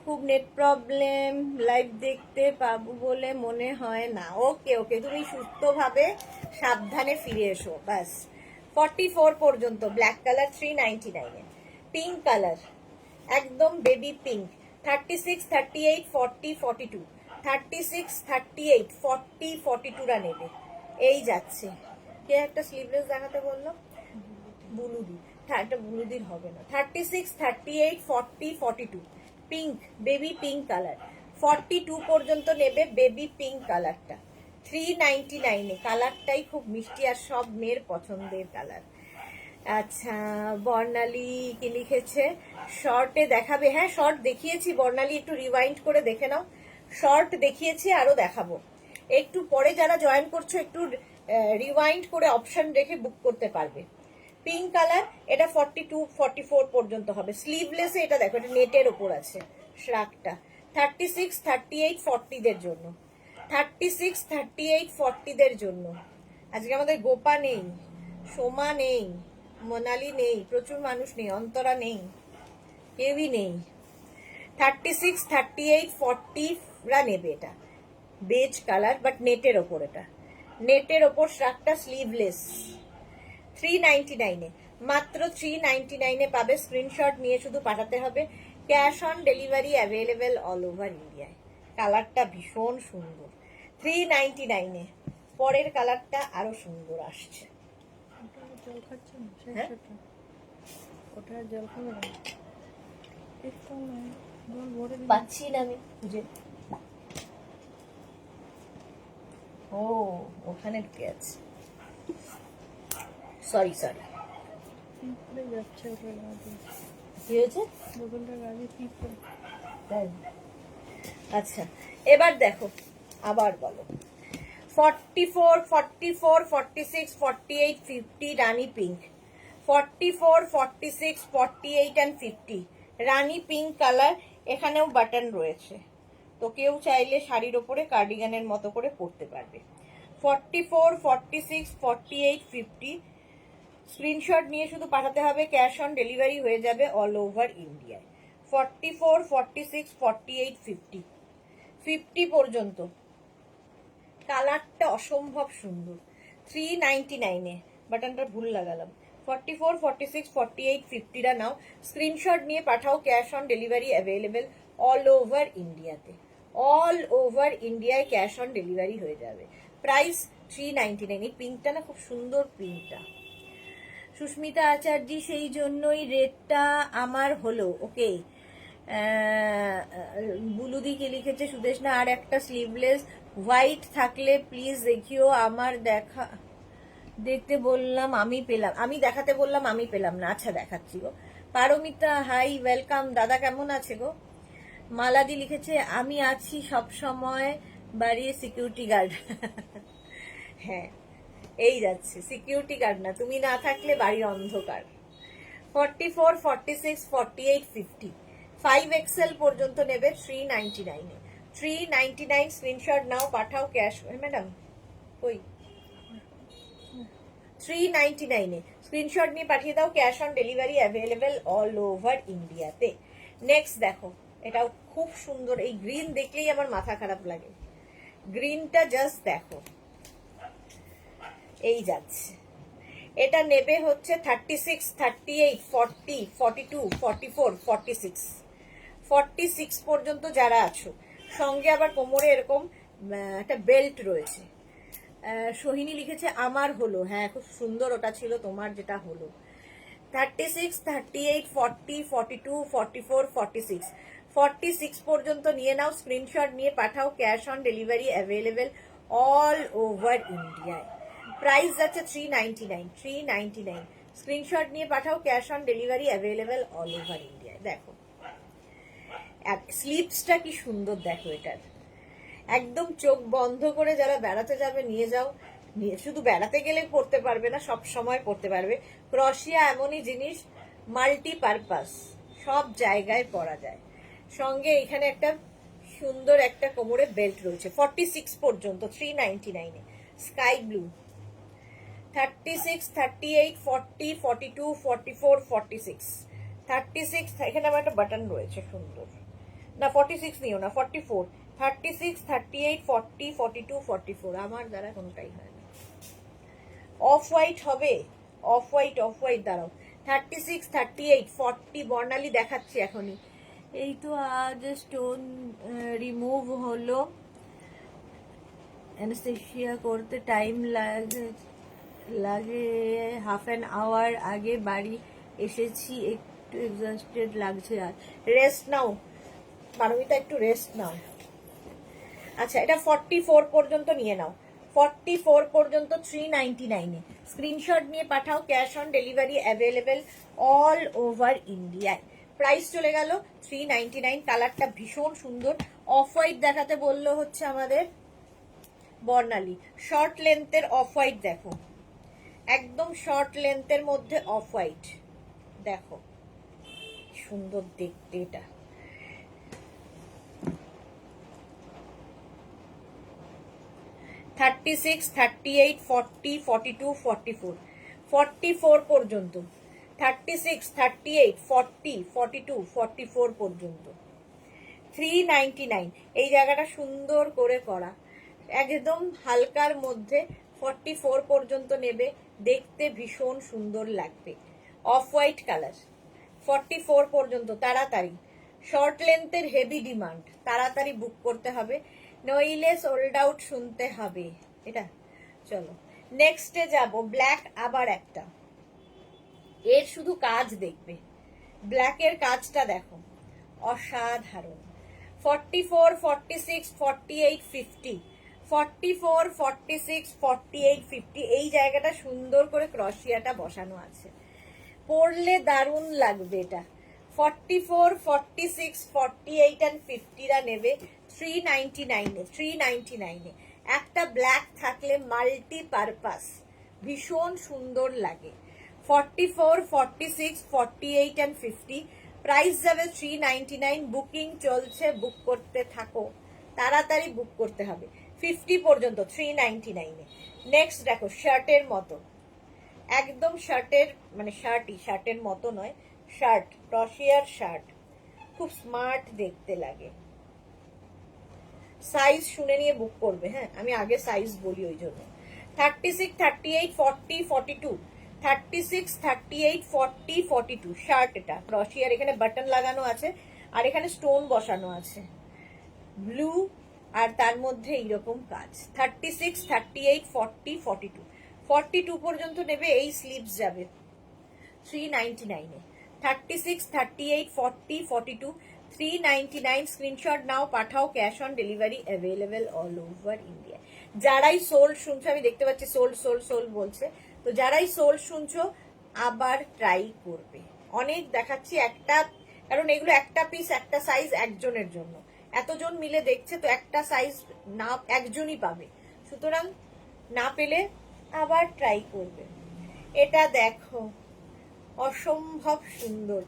খুব নেট প্রবলেম, লাইভ দেখতে পাবো বলে মনে হয় না। ওকে ওকে, তুমি সুস্থভাবে সাবধানে ফিরে এসো বাস। 44 পর্যন্ত ব্ল্যাক কালার 399-এ। পিঙ্ক কালার, একদম বেবি পিঙ্ক। 36, 38, 40, 42। 36, 38, 40, 42রা নেবে। এই যাচ্ছে। কে একটা স্লিভলেস দেখাতে বললো? বুলুদি। এটা বুলুদির হবে না। 36, 38, 40, 42 পিঙ্ক, বেবি পিঙ্ক কালার। 42 পর্যন্ত নেবে বেবি পিঙ্ক কালারটা। 399-এ কালারটাই খুব মিষ্টি আর সব মেয়ের পছন্দের কালার। আচ্ছা, বর্ণালী কি লিখেছে? শর্টে দেখাবে। হ্যাঁ, শর্ট দেখিয়েছি বর্ণালী, একটু রিওয়াইন্ড করে দেখে নাও। শর্ট দেখিয়েছি, আরো দেখাবো। একটু পরে যারা জয়েন করছো একটু রিওয়াইন্ড করে অপশন রেখে বুক করতে পারবে। পিঙ্ক কালার, এটা 42, 44 পর্যন্ত হবে। স্লিভলেসে এটা দেখো, এটা নেটের ওপর আছে শ্রাগটা। 36, 38, 40দের জন্য। 36, 38, 40দের জন্য। আজকে আমাদের গোপা নেই, সোমা নেই, মোনালি নেই, প্রচুর মানুষ নেই, অন্তরা নেই, কেউই নেই। 36, 38, 40রা নেবে। এটা বেজ কালার বাট নেটের ওপর, এটা নেটের ওপর শ্রাগটা, স্লিভলেস। 399-এ, মাত্র 399-এ পাবে। স্ক্রিনশট নিয়ে শুধু পাঠাতে হবে, cash on delivery available all over ইন্ডিয়ায়। কালারটা ভীষণ সুন্দর। 399-এ পরের কালারটা আরো সুন্দর আসছে। জল খাচ্ছে না, হ্যাঁ? ওটা জল খাবে না, একটু জল ভরে দিন। পাচ্ছি না আমি খুঁজে। ও, ওখানে ঢুকে আছে। Sorry sorry. পিঁপড়ে যাচ্ছে ওটার গাছে, কি হয়েছে? বোতলটার গাছে পিঁপড়ে। তাই? আচ্ছা, এবার দেখো, আবার বলো। 44, 44, 46, 48, 50 রানী pink. 44, 46, 48 and 50 Rani pink colour. এখানেও বাটন রয়েছে, তো কেউ চাইলে শাড়ির ওপরে কার্ডিগানের মতো করে পরতে পারবে। 44, 46, 48, 50 স্ক্রিনশট নিয়ে শুধু পাঠাতে হবে, ক্যাশ অন ডেলিভারি হয়ে যাবে অল ওভার ইন্ডিয়ায়। 44, 46, 48, 50 50 পর্যন্ত। কালারটা অসম্ভব সুন্দর। 399-এ, বাটনটা ভুল লাগালাম। 44, 46, 48, 50টা নাও, স্ক্রিনশট নিয়ে পাঠাও। Cash on delivery available all over ইন্ডিয়াতে। অল ওভার ইন্ডিয়ায় ক্যাশ অন ডেলিভারি হয়ে যাবে। প্রাইস 399। এই পিঙ্কটা না খুব সুন্দর পিঙ্কটা। সুস্মিতা আচার্য, সেই জন্যই রেটটা আমার হলো। ওকে, বুলুদিকে লিখেছে সুদেশনা আর একটা স্লিভলেস হোয়াইট থাকলে প্লিজ দেখিও। আমার দেখতে বললাম আমি পেলাম, আমি দেখাতে বললাম আমি পেলাম না। আচ্ছা দেখাচ্ছি গো। Paromita high, welcome. দাদা কেমন আছে গো? মালাদি লিখেছে আমি আছি সব সময় বাড়ির সিকিউরিটি গার্ড। হ্যাঁ, এই যাচ্ছে সিকিউরিটি গার্ড না, তুমি না থাকলে বাড়ি অন্ধকার। 44, 46, 48, 50 5XL পর্যন্ত নেবে 399-এ। 399 স্ক্রিনশট নাও, পাঠাও ক্যাশ। ম্যাডাম কই? 399-এ স্ক্রিনশট নিয়ে পাঠিয়ে দাও। Cash on delivery available all over ইন্ডিয়াতে। নেক্সট দেখো, এটাও খুব সুন্দর। এই গ্রিন দেখলেই আমার মাথা খারাপ লাগে। গ্রিনটা জাস্ট দেখো, এই যাচ্ছে। এটা নেবে হচ্ছে 36, 38, 40, 42, 44, 46 46 পর্যন্ত যারা আছো। সঙ্গে আবার কোমরে এরকম একটা বেল্ট রয়েছে। সোহিনী লিখেছে আমার হলো। হ্যাঁ, খুব সুন্দর, ওটা ছিল তোমার, যেটা হলো। 36, 38, 40, 42, 44, 46 46 পর্যন্ত নিয়ে নাও, স্ক্রিনশট নিয়ে পাঠাও। Cash on delivery available all over ইন্ডিয়ায়। প্রাইস যাচ্ছে 399। 399 স্ক্রিনশট নিয়ে পাঠাও। Cash on delivery available all over ইন্ডিয়ায়। দেখো স্লিপসটা কি সুন্দর, দেখো এটার। একদম চোখ বন্ধ করে যারা বেড়াতে যাবে নিয়ে যাও। শুধু বেড়াতে গেলে পড়তে পারবে না, সব সময় পড়তে পারবে। ক্রশিয়া এমনই জিনিস, মাল্টিপারপাস, সব জায়গায় পরা যায়। সঙ্গে এখানে একটা সুন্দর একটা কোমরে বেল্ট রয়েছে। 46 পর্যন্ত 399-এ। Sky blue. 36, 38, 40, 42, 44, 46 36। এখানে আমার একটা বাটন রয়েছে সুন্দর। না 46 নিও না, 44, 36, 38, 40, 42, 44 আমার দ্বারা কোনোটাই হয় না। অফ হোয়াইট হবে, অফ হোয়াইট, অফ হোয়াইট দাঁড়াও। 36, 38, 40 বর্ণালী দেখাচ্ছি এখনই। এই তো আজ স্টোন রিমুভ হলো, অ্যানেস্থেসিয়া করতে টাইম লাগে হাফ অ্যান আওয়ার আগে বাড়ি এসেছি, একটু এক্সস্টেড লাগছে। আর রেস্ট নাও পারমিতা, একটু রেস্ট নাও। আচ্ছা, এটা 44 পর্যন্ত নিয়ে নাও। 44 পর্যন্ত 399-এ স্ক্রিনশট নিয়ে পাঠাও। Cash on delivery available all over ইন্ডিয়ায়। প্রাইস চলে গেল 399। কালারটা ভীষণ সুন্দর। অফ হোয়াইট দেখাতে বললো হচ্ছে আমাদের বর্ণালী। শর্ট লেন্থের অফ হোয়াইট দেখো, একদম শর্ট লেন্থের মধ্যে অফ হোয়াইট দেখো, সুন্দর দেখতে। এটা থার্টি সিক্স, 38, 40, 42, 44 44 পর্যন্ত। 36, 38, 40, 42, 44 পর্যন্ত। 399। এই জায়গাটা সুন্দর করে করা, একদম হালকার মধ্যে। 44 পর্যন্ত নেবে, দেখতে ভীষণ সুন্দর লাগবে। Of white colour. 44 পর্যন্ত তাড়াতাড়ি। শর্ট লেন্থের হেভি ডিমান্ড, তাড়াতাড়ি বুক করতে হবে, নইলে সোল্ড আউট শুনতে হবে। এটা চলো নেক্সটে যাব। ব্ল্যাক আবার একটা, এর শুধু কাজ দেখবে, ব্ল্যাকের কাজটা দেখো অসাধারণ। 44, 46, 48, 50 44, 46, 48, 50 এই জায়গাটা সুন্দর করে ক্রশিয়াটা বসানো আছে, পরলে দারুণ লাগবে এটা। 44, 46, 48 and 50রা নেবে 399-এ। 399-এ একটা ব্ল্যাক থাকলে মাল্টি পারপাস, ভীষণ সুন্দর লাগে। 44, 46, 48 and 50 প্রাইস যাবে 399। বুকিং চলছে, বুক করতে থাকো, তাড়াতাড়ি বুক করতে হবে। 50 পর্যন্ত 399-এ। নেক্সট দেখো, শার্টের মতো, একদম শার্টের মানে শার্টের মতো নয়, শার্ট, ক্রশিয়ার শার্ট, খুব স্মার্ট দেখতে লাগে। সাইজ শুনে নিয়ে বুক করবে। হ্যাঁ, আমি আগে সাইজ বলি ওই জন্য। 36, 38, 40, 42, 36, 38, 40, 42 শার্ট। এটা ক্রশিয়ার, এখানে বাটন লাগানো আছে আর এখানে স্টোন বসানো আছে ব্লু, আর তার মধ্যে এইরকম কাজ। 36, 38, 40, 42, 42 পর্যন্ত নেবে। এই স্লিভস যাবে 399 এ। 36, 38, 40, 42, 399। স্ক্রিনশট নাও, পাঠাও, cash on delivery available all over India. যারাই সোল্ড শুনছো, আমি দেখতে পাচ্ছি সোল্ড সোল্ড সোল্ড বলছে, তো যারাই সোল্ড শুনছো আবার ট্রাই করবে। অনেক দেখাচ্ছি একটা, কারণ এগুলো একটা পিস একটা সাইজ একজনের জন্য, এতজন মিলে দেখছে তো একটা সাইজ না একজনই পাবে, সুতরাং না পেলে আবার ট্রাই করবে। এটা দেখো অসম্ভব সুন্দর।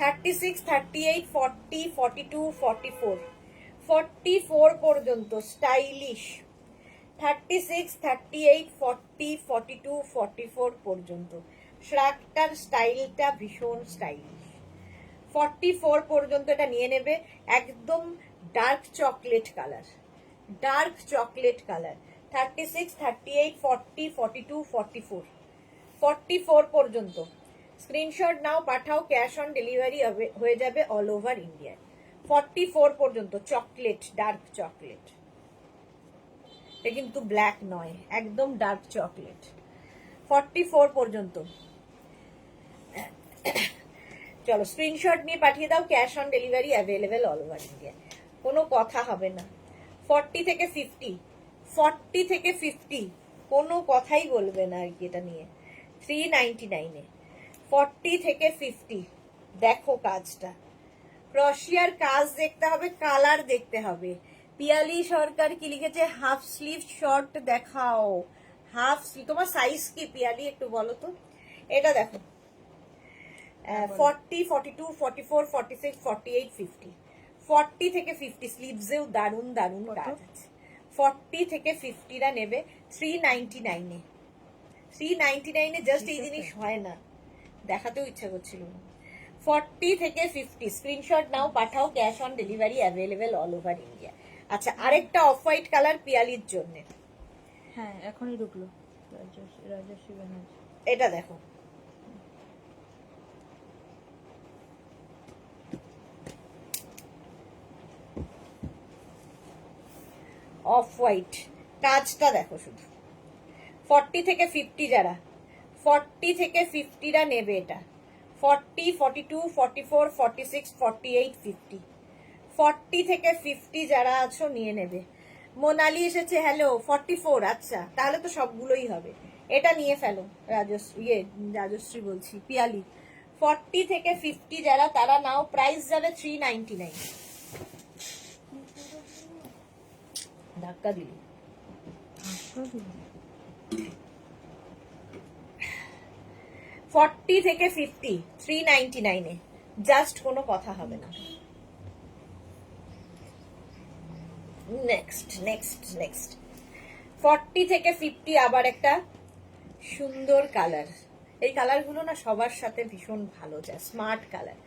36, 38, 40, 42, 44, 44 পর্যন্ত স্টাইলিশ। 36, 38, 40, 42, 44 পর্যন্ত শ্রাগটার স্টাইলটা ভীষণ স্টাইলিশ। 44 পর্যন্ত এটা নিয়ে নেবে। একদম dark chocolate colour, dark chocolate colour. 36, 38, 40, 42, 44, 44 পর্যন্ত স্ক্রিনশট নাও, পাঠাও, ক্যাশ অন ডেলিভারি হয়ে যাবে অল ওভার ইন্ডিয়া। 44 পর্যন্ত চকলেট, ডার্ক চকলেট, এটা কিন্তু ব্ল্যাক নয়, একদম ডার্ক চকলেট। 44 পর্যন্ত চলো স্ক্রিনশট নিয়ে পাঠিয়ে দাও, cash on delivery available all over India, কোনো কথা হবে না। 40 থেকে 50, 40 থেকে 50 কোনো কথাই বলবে না আর কি এটা নিয়ে। 399 এ 40 থেকে 50। দেখো কাজটা, ক্রশিয়ার কাজ দেখতে হবে, কালার দেখতে হবে। পিয়ালি সরকার কি লিখেছে, হাফ স্লিভ শর্ট দেখাও। হাফ স্লিভ, তোমার সাইজ কি পিয়ালি একটু বলো তো। এটা দেখো 40, 42, 44, 46, 48, 50, 40 থেকে 50 স্লিভসেও দারুণ দারুণ কাজ আছে। 40 থেকে 50রা নেবে 399 এ। 399 এ জাস্ট এই জিনিস হয় না, দেখাতেও ইচ্ছা করছিল না। 40 থেকে 50 স্ক্রিনশট নাও, পাঠাও, cash on delivery available all over India. আচ্ছা, আরেকটা অফ হোয়াইট কালার পিয়ালির জন্য। হ্যাঁ এখনই ঢুকলো রাজশ্রী ব্যানার্জি। এটা দেখো অফ হোয়াইট, কাজটা দেখো শুধু। 40 থেকে 50 যারা, 40 থেকে 50রা নেবে এটা। 40, 42, 44, 46, 48, 50, 40 থেকে 50 যারা আছো নিয়ে নেবে। মোনালি এসেছে, হ্যালো। 44, আচ্ছা তাহলে তো সবগুলোই হবে, এটা নিয়ে ফেলো। রাজশ্রী বলছি, পিয়ালি। 40 থেকে 50 যারা, তারা নাও। প্রাইস যাবে 399। ধাক্কা দিল। 40 থেকে 50 399 এ, জাস্ট কোনো কথা হবে না। নেক্সট নেক্সট নেক্সট 40 থেকে 50 আবার একটা সুন্দর কালার। এই কালারগুলো না সবার সাথে ভীষণ ভালো যায়, স্মার্ট কালার।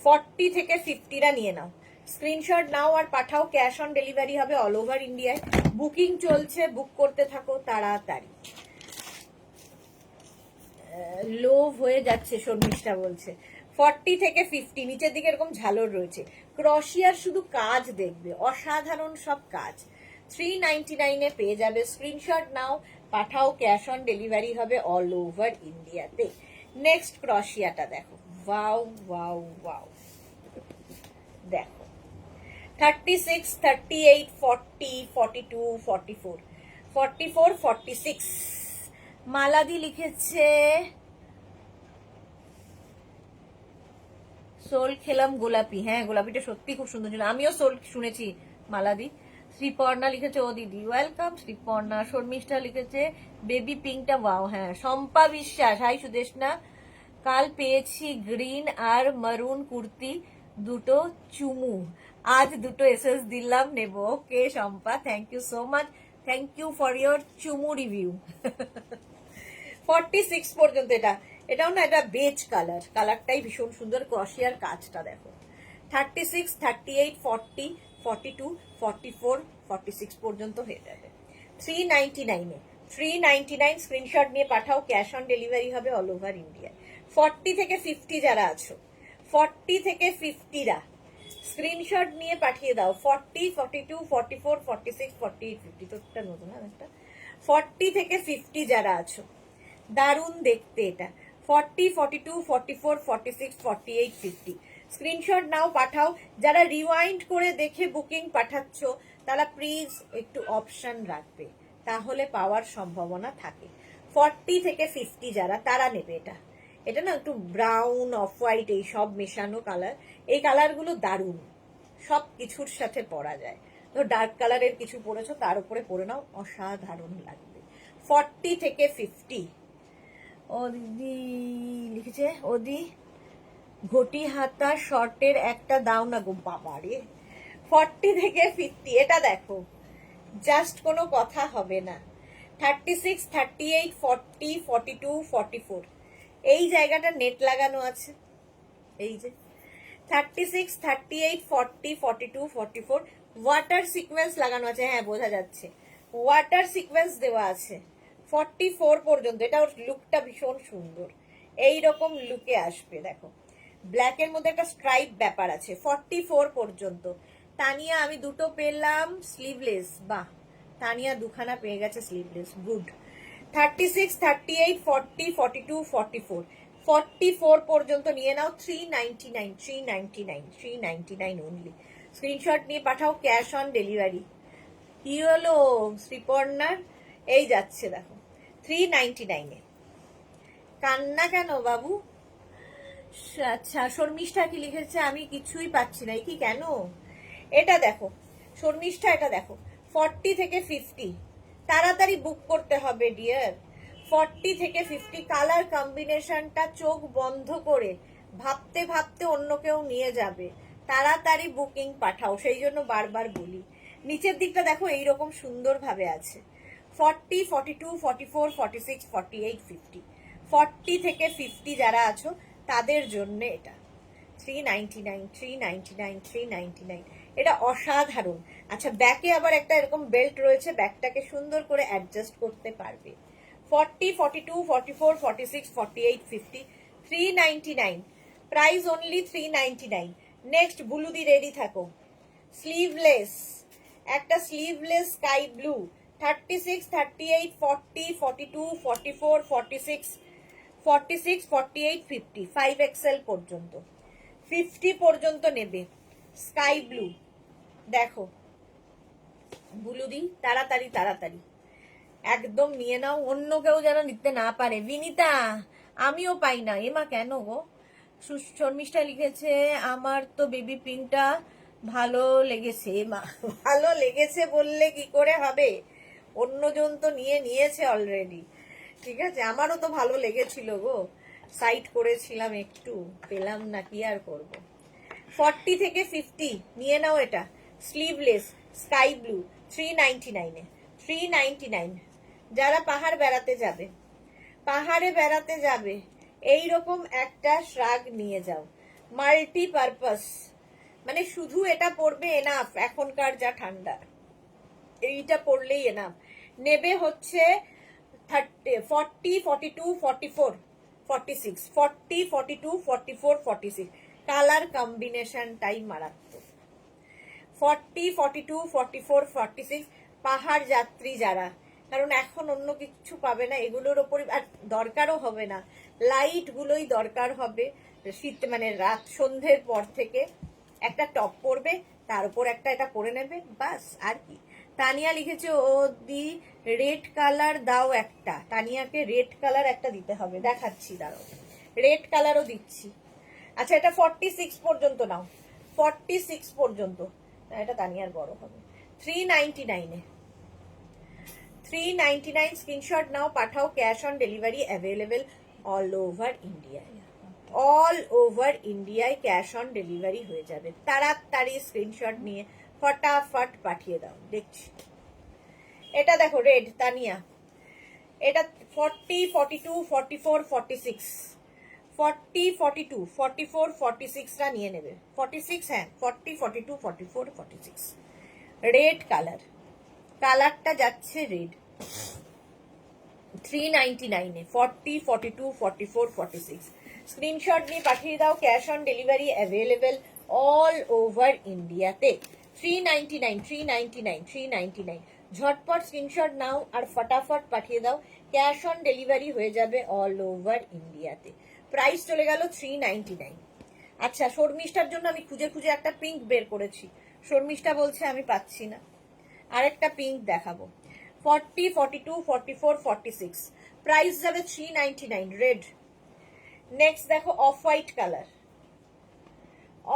40 থেকে 50রা নিয়ে নাও, স্ক্রিনশট নাও আর পাঠাও, ক্যাশ অন ডেলিভারি হবে অল ওভার ইন্ডিয়ায়। বুকিং চলছে, বুক করতে থাকো তাড়াতাড়ি। লোভ হয়ে যাচ্ছে শর্মিষ্ঠা বলছে। 40 থেকে 50 নিচের দিকে এরকম ঝালর রয়েছে। ক্রশিয়ার শুধু কাজ দেখবে, অসাধারণ সব কাজ। 399 এ পেয়ে যাবে। স্ক্রিনশট নাও, পাঠাও, ক্যাশ অন ডেলিভারি হবে অল ওভার ইন্ডিয়াতে। নেক্সট ক্রশিয়াটা দেখো, ওয়াও ওয়াও ওয়াও, দেখো 36, 38, 40, 42, 44, 44, 46। মালাদি লিখেছে সোল খেলাম গোলাপি। হ্যাঁ, গোলাপিটা সত্যি খুব সুন্দর ছিল, আমিও সোল শুনেছি মালাদি। শ্রীপর্ণা লিখেছে, ও দিদি ওয়েলকাম। শ্রীপর্ণা। শর্মিষ্ঠা লিখেছে বেবি পিঙ্কটা ওয়াও। হ্যাঁ, শম্পা বিশ্বাস, হাই সুদেশনা। কাল পেয়েছি গ্রিন আর মারুন কুর্তি, দুটো চুমু, আজ দুটো এসএস দিলাম, নেব। Okay Shampa, thank you so much, thank you for your চুমু রিভিউ। 46 পর্যন্ত এটা, এটাও না, এটা বেজ কালার, কালারটাই ভীষণ সুন্দর। ক্রশিয়ার কাজটা দেখো। 36, 38, 40, 42, 44, 46 পর্যন্ত হয়ে যাবে 399 এ 399 স্ক্রিনশট নিয়ে পাঠাও, ক্যাশ অন ডেলিভারি হবে অল ওভার ইন্ডিয়া। 40 থেকে 50 যারা আছো, 40 থেকে 50 রা স্ক্রিনশট নিয়ে পাঠিয়ে দাও। 40, 42, 44, 46, 48, 50 তোরটা নতুন একটা। 40 থেকে 50 যারা আছো, দারুণ দেখতে এটা। 40, 42, 44, 46, 48, 50 স্ক্রিনশট নাও, পাঠাও। যারা রিওয়াইন্ড করে দেখে বুকিং পাঠাচ্ছ তারা প্লিজ একটু অপশন রাখবে, তাহলে পাওয়ার সম্ভাবনা থাকে। 40 থেকে 50 যারা, তারা নেবে এটা। এটা না একটু ব্রাউন, অফ হোয়াইট এই সব মেশানো কালার। এই কালারগুলো দারুণ, সব কিছুর সাথে পরা যায়। তো ডার্ক কালারের কিছু পরেছো তার উপরে পরে নাও, অসাধারণ লাগবে। 40 থেকে 50। ও দিদি লিখেছে, ওদি ঘটি হাতা শর্টের একটা দাও না গো বাবা রে। 40 থেকে 50 এটা দেখো, জাস্ট কোনো কথা হবে না। 36, 38, 40, 42, 44 এই জায়গাটা নেট লাগানো আছে, এই যে 36, 38, 40, 42, 44 ওয়াটার সিকোয়েন্স লাগানো আছে। হ্যাঁ বোঝা যাচ্ছে, ওয়াটার সিকোয়েন্স দেওয়া আছে 44 পর্যন্ত। এটা ওর লুকটা ভীষণ সুন্দর, এই রকম লুকে আসবে। দেখো ব্ল্যাকের মধ্যে একটা স্ট্রাইপ ব্যাপার আছে। 44 পর্যন্ত। তানিয়া আমি দুটো পেলাম স্লিভলেস, বাহ, তানিয়া দুখানা পেয়ে গেছে স্লিভলেস, গুড। 36, 38, 40, 42, 44 44 পর্যন্ত নিয়ে নাও। 399, 399, 399 অনলি। স্ক্রিনশট নিয়ে পাঠাও, ক্যাশ অন ডেলিভারি। কি হলো শ্রীপর্ণার? এই যাচ্ছে দেখো 399 এ। কান্না কেন বাবু? আচ্ছা, শর্মিষ্ঠা কি লিখেছে? আমি কিছুই পাচ্ছি না, কি কেন? এটা দেখো শর্মিষ্ঠা, এটা দেখো 40 থেকে 50 তাড়াতাড়ি বুক করতে হবে ডিয়ার। 40 থেকে 50 কালার কম্বিনেশনটা চোখ বন্ধ করে ভাবতে ভাবতে অন্য কেউ নিয়ে যাবে। তাড়াতাড়ি বুকিং পাঠাও, সেই জন্য বারবার বলি। নিচের দিকটা দেখো এইরকম সুন্দর ভাবে আছে। 40, 42, 44, 46, 48, 50 40 থেকে 50 যারা আছো তাদের জন্য এটা 399, 399, 399 এটা অসাধারণ। আচ্ছা ব্যাকে আবার একটা এরকম বেল্ট রয়েছে, ব্যাকটাকে সুন্দর করে অ্যাডজাস্ট করতে পারবে। 40, 42, 44, 46, 48, 50 399 প্রাইস অনলি 399। নেক্সট বুলুদি রেডি থাকো, স্লিভলেস, একটা স্লিভলেস স্কাই ব্লু। 36, 38, 40, 42, 44, 46, 46, 48, 50 5XL পর্যন্ত। 50 পর্যন্ত নেবে স্কাই ব্লু। দেখো বুলুদি তাড়াতাড়ি তাড়াতাড়ি একদম নিয়ে নাও, অন্য কেউ যেন নিতে না পারে। বিনিতা আমিও পাই না, এমা কেন গো? শর্মিষ্ঠা লিখেছে আমার তো বেবি পিঙ্কটা ভালো লেগেছে। মা ভালো লেগেছে বললে কি করে হবে? অন্যজন তো নিয়ে নিয়েছে অলরেডি। ঠিক আছে, আমারও তো ভালো লেগেছিল গো, সাইড করেছিলাম একটু, পেলাম না, কি আর করব। 40 থেকে 50 নিয়ে নাও, এটা স্লিভলেস স্কাই ব্লু 399 এ। 399 যারা পাহাড় বেড়াতে যাবে, পাহাড়ে বেড়াতে যাবে এইরকম একটা শ্রাগ নিয়ে যাও, মাল্টি পারপাস, মানে শুধু এটা পরবে এনাফ, এখনকার যা ঠান্ডা এইটা পরলেই এনাফ। নেবে হচ্ছে 40, 42, 44, 46 40, 42, 44, 46 কালার কম্বিনেশনটাই মারাত্মক। 40, 42, 44, 46 পাহাড় যাত্রী যারা, কারণ এখন অন্য কিছু পাবে না এগুলোর ওপর, আর দরকারও হবে না, লাইট গুলোই দরকার হবে। শীত মানে রাত সন্ধ্যের পর থেকে একটা টপ পরবে, তার উপর একটা এটা পরে নেবে, বাস। আর কি? তানিয়া লিখেছে ও দি রেড কালার দাও একটা, তানিয়াকে রেড কালার একটা দিতে হবে, দেখাচ্ছি দাঁড়াও, রেড কালারও দিচ্ছি। আচ্ছা এটা 46 পর্যন্ত নাও, 46 পর্যন্ত, এটা তানিয়ার বড় হবে। 399 এ 399 স্ক্রিনশট নাও, পাঠাও, cash on delivery available all over ইন্ডিয়ায়। অল ওভার ইন্ডিয়ায় ক্যাশ অন ডেলিভারি হয়ে যাবে। তাড়াতাড়ি স্ক্রিনশট নিয়ে ফটাফট পাঠিয়ে দাও। দেখছি এটা দেখো রেড তানিয়া, এটা 40, 42, 44, 46 40, 42, 44, 46 টা নিয়ে নেবে। 46 হ্যাঁ 40, 42, 44, 46 রেড কালার কালারটা যাচ্ছে রেড, 399 40, 42, 44, 46। স্ক্রিনশট নিয়ে পাঠিয়ে দাও, cash on delivery available all over ইন্ডিয়াতে। 399, 399, 399। ঝটপট স্ক্রিনশট নাও আর ফটাফট পাঠিয়ে দাও, ক্যাশ অন ডেলিভারি হয়ে যাবে অল ওভার ইন্ডিয়াতে। প্রাইস চলে গেল 399। আচ্ছা, শর্মিষ্ঠার জন্য আমি খুঁজে খুঁজে একটা পিঙ্ক বের করেছি, শর্মিষ্ঠা বলছে আমি পাচ্ছি না, আরেকটা পিঙ্ক দেখাবো। 40, 42, 44, 46। প্রাইস যাবে 399 রেড। নেক্সট দেখো of white colour,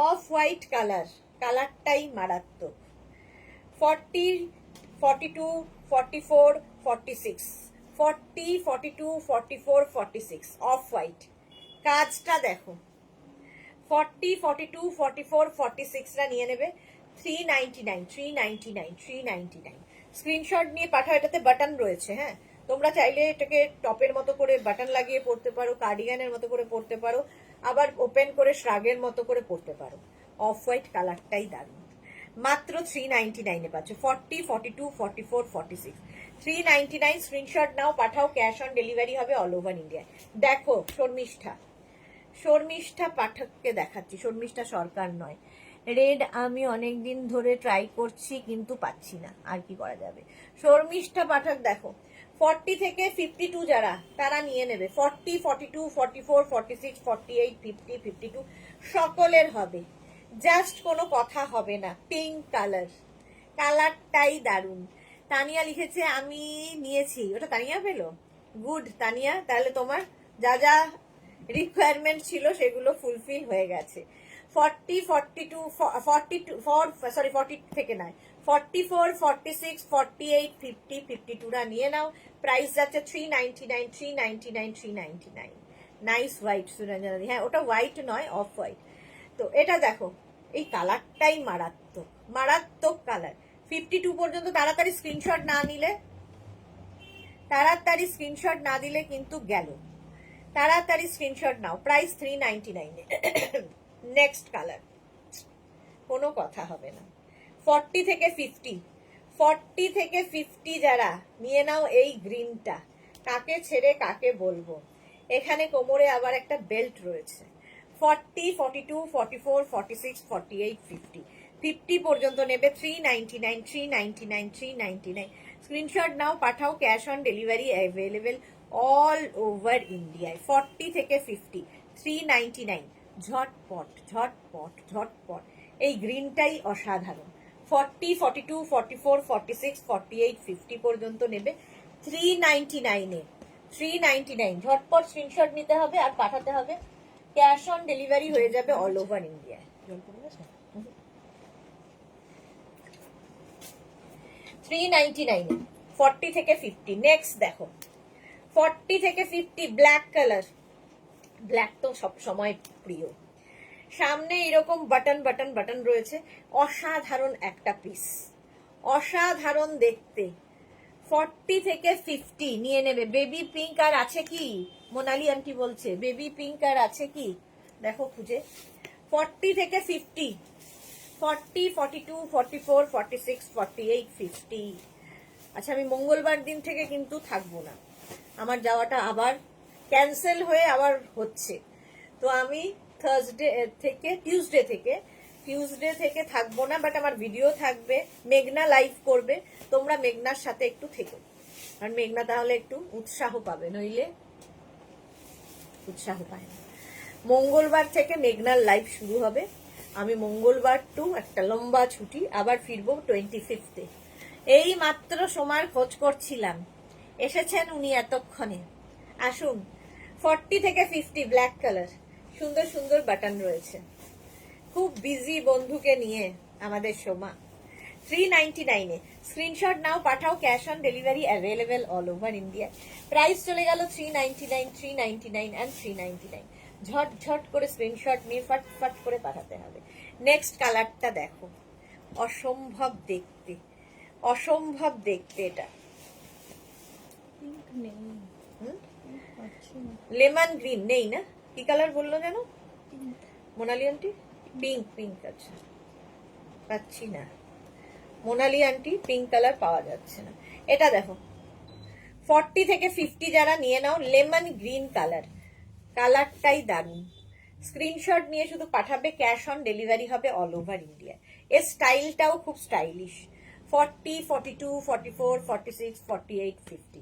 of white colour, কালারটাই মারাত্মক। 40, 42, 44, 46, 40, 42, 44, 46 অফ হোয়াইট। কাজটা দেখো, 40, 42, 44, 46টা নিয়ে নেবে 399, 399, 399। স্ক্রিনশট নিয়ে পাঠাও, এটাতে বাটন রয়েছে। হ্যাঁ, তোমরা চাইলে এটাকে টপের মতো করে বাটন লাগিয়ে পড়তে পারো, কার্ডিগানের মতো করে পড়তে পারো, আবার ওপেন করে শ্রাগের মতো করে পড়তে পারো। অফ হোয়াইট কালারটাই দারুণ, মাত্র 399 পাচ্ছ। 40, 42, 44, 46, 399। স্ক্রিনশট নাও, পাঠাও, ক্যাশ অন ডেলিভারি হবে অল ওভার ইন্ডিয়া। দেখো শর্মিষ্ঠা, শর্মিষ্ঠা পাঠককে দেখাচ্ছি, শর্মিষ্ঠা সরকার নয়। রেড আমি অনেক দিন ধরে ট্রাই করছি কিন্তু পাচ্ছি না, আর কি করা যাবে। শর্মিষ্ঠা পাঠক দেখো, 40 থেকে 52 যারা, তারা নিয়ে নেবে। 40, 42, 44, 46, 48, 50, 52 সকলের হবে, জাস্ট কোনো কথা হবে না। পিঙ্ক কালার, কালারটাই দারুণ। তানিয়া লিখেছে আমি নিয়েছি, ওটা তানিয়া পেলো, গুড তানিয়া, তাহলে তোমার যা যা রিকোয়ারমেন্ট ছিল সেগুলো ফুলফিল হয়ে গেছে। 40, 42, 40 থেকে নয়, 44, 46, 48, 50, 52টা নিয়ে নাও। প্রাইস যাচ্ছে 399, 399, 399। নাইস হোয়াইট সুরঞ্জনাদি, হ্যাঁ ওটা হোয়াইট নয়, অফ হোয়াইট। তো এটা দেখো, এই কালারটাই মারাত্মক, মারাত্মক কালার। 52 পর্যন্ত তাড়াতাড়ি স্ক্রিনশট না নিলে, তাড়াতাড়ি স্ক্রিনশট না দিলে কিন্তু গেল, তাড়াতাড়ি স্ক্রিনশট নাও। প্রাইস 399। নেক্সট কালার, কোনো কথা হবে না। 40 থেকে 50, 40 থেকে 50 যারা নিয়ে নাও এই গ্রিনটা। কাকে ছেড়ে কাকে বলবো, এখানে কোমরে আবার একটা বেল্ট রয়েছে। 40, 42, 44, 46, 48, 50, 50 পর্যন্ত নেবে 399, 399, 399। স্ক্রিনশট নাও, পাঠাও, cash on delivery available all over ইন্ডিয়ায়। 40 থেকে 50, 399। ঝটপট ঝটপট ঝটপট, এই গ্রিনটাই অসাধারণ। 40, 42, 44, 46, 48, 50 পর্যন্ত নেবে 399-এ। 399 ঝটপট স্ক্রিনশট নিতে হবে আর পাঠাতে হবে, ক্যাশ অন ডেলিভারি হয়ে যাবে অল ওভার ইন্ডিয়ায়। 399-এ 40 থেকে 50। নেক্সট দেখো, 40 থেকে 50 ব্ল্যাক কালার, ব্ল্যাক তো সব সময় প্রিয়। সামনে এরকম বাটন বাটন বাটন রয়েছে, অসাধারণ একটা পিস, অসাধারণ দেখতে। 40 থেকে 50 নিয়ে নেবে। বেবি পিঙ্ক আর আছে কি, মোনালি আন্টি বলছে বেবি পিঙ্ক আর আছে কি, দেখো খুঁজে। 40 থেকে 50, 40, 42, 44, 46, 48, 50। আচ্ছা, আমি মঙ্গলবার দিন থেকে কিন্তু থাকবো না, আমার যাওয়াটা আবার ক্যান্সেল হয়ে আবার হচ্ছে। তো আমি টিউসডে থেকে থাকবো না, বাট আমার ভিডিও থাকবে, মেঘনা লাইভ করবে। তোমরা মেঘনার সাথে একটু থেকো, কারণ মেঘনা তাহলে একটু উৎসাহ পাবে, নইলে উৎসাহ পায় না। মঙ্গলবার থেকে মেঘনার লাইভ শুরু হবে। আমি মঙ্গলবার টু একটা লম্বা ছুটি, আবার ফিরবো 25-এ। এই মাত্র সময়ের খোঁজ করছিলাম, এসেছেন উনি এতক্ষণে, আসুন। 40 থেকে 50 ব্ল্যাক কালার, সুন্দর সুন্দর বাটন রয়েছে। খুব বিজি বন্ধুকে নিয়ে আমাদের সোমা। 399-এ স্ক্রিনশট নাও, পাঠাও, cash on delivery available all over India. Price চলে গেল 399, 399 অ্যান্ড 399। ঝট ঝট করে স্ক্রিনশট নিয়ে ফট ফট করে পাঠাতে হবে। নেক্সট কালারটা দেখো, অসম্ভব দেখতে, অসম্ভব দেখতে। এটা লেমন গ্রিন নেই না, কি কালার বললো যেন মোনালি আন্টি? Pink, pink. আচ্ছা, পাচ্ছি না, মোনালি আন্টি পিঙ্ক কালার পাওয়া যাচ্ছে না। এটা দেখো 40 থেকে 50 যারা নিয়ে নাও, লেমন গ্রিন কালার, কালারটাই দারুণ। স্ক্রিনশট নিয়ে শুধু পাঠাবে, ক্যাশ অন ডেলিভারি হবে অল ওভার ইন্ডিয়া। এর স্টাইলটাও খুব স্টাইলিশ। 40, 42, 44, 46, 48, 50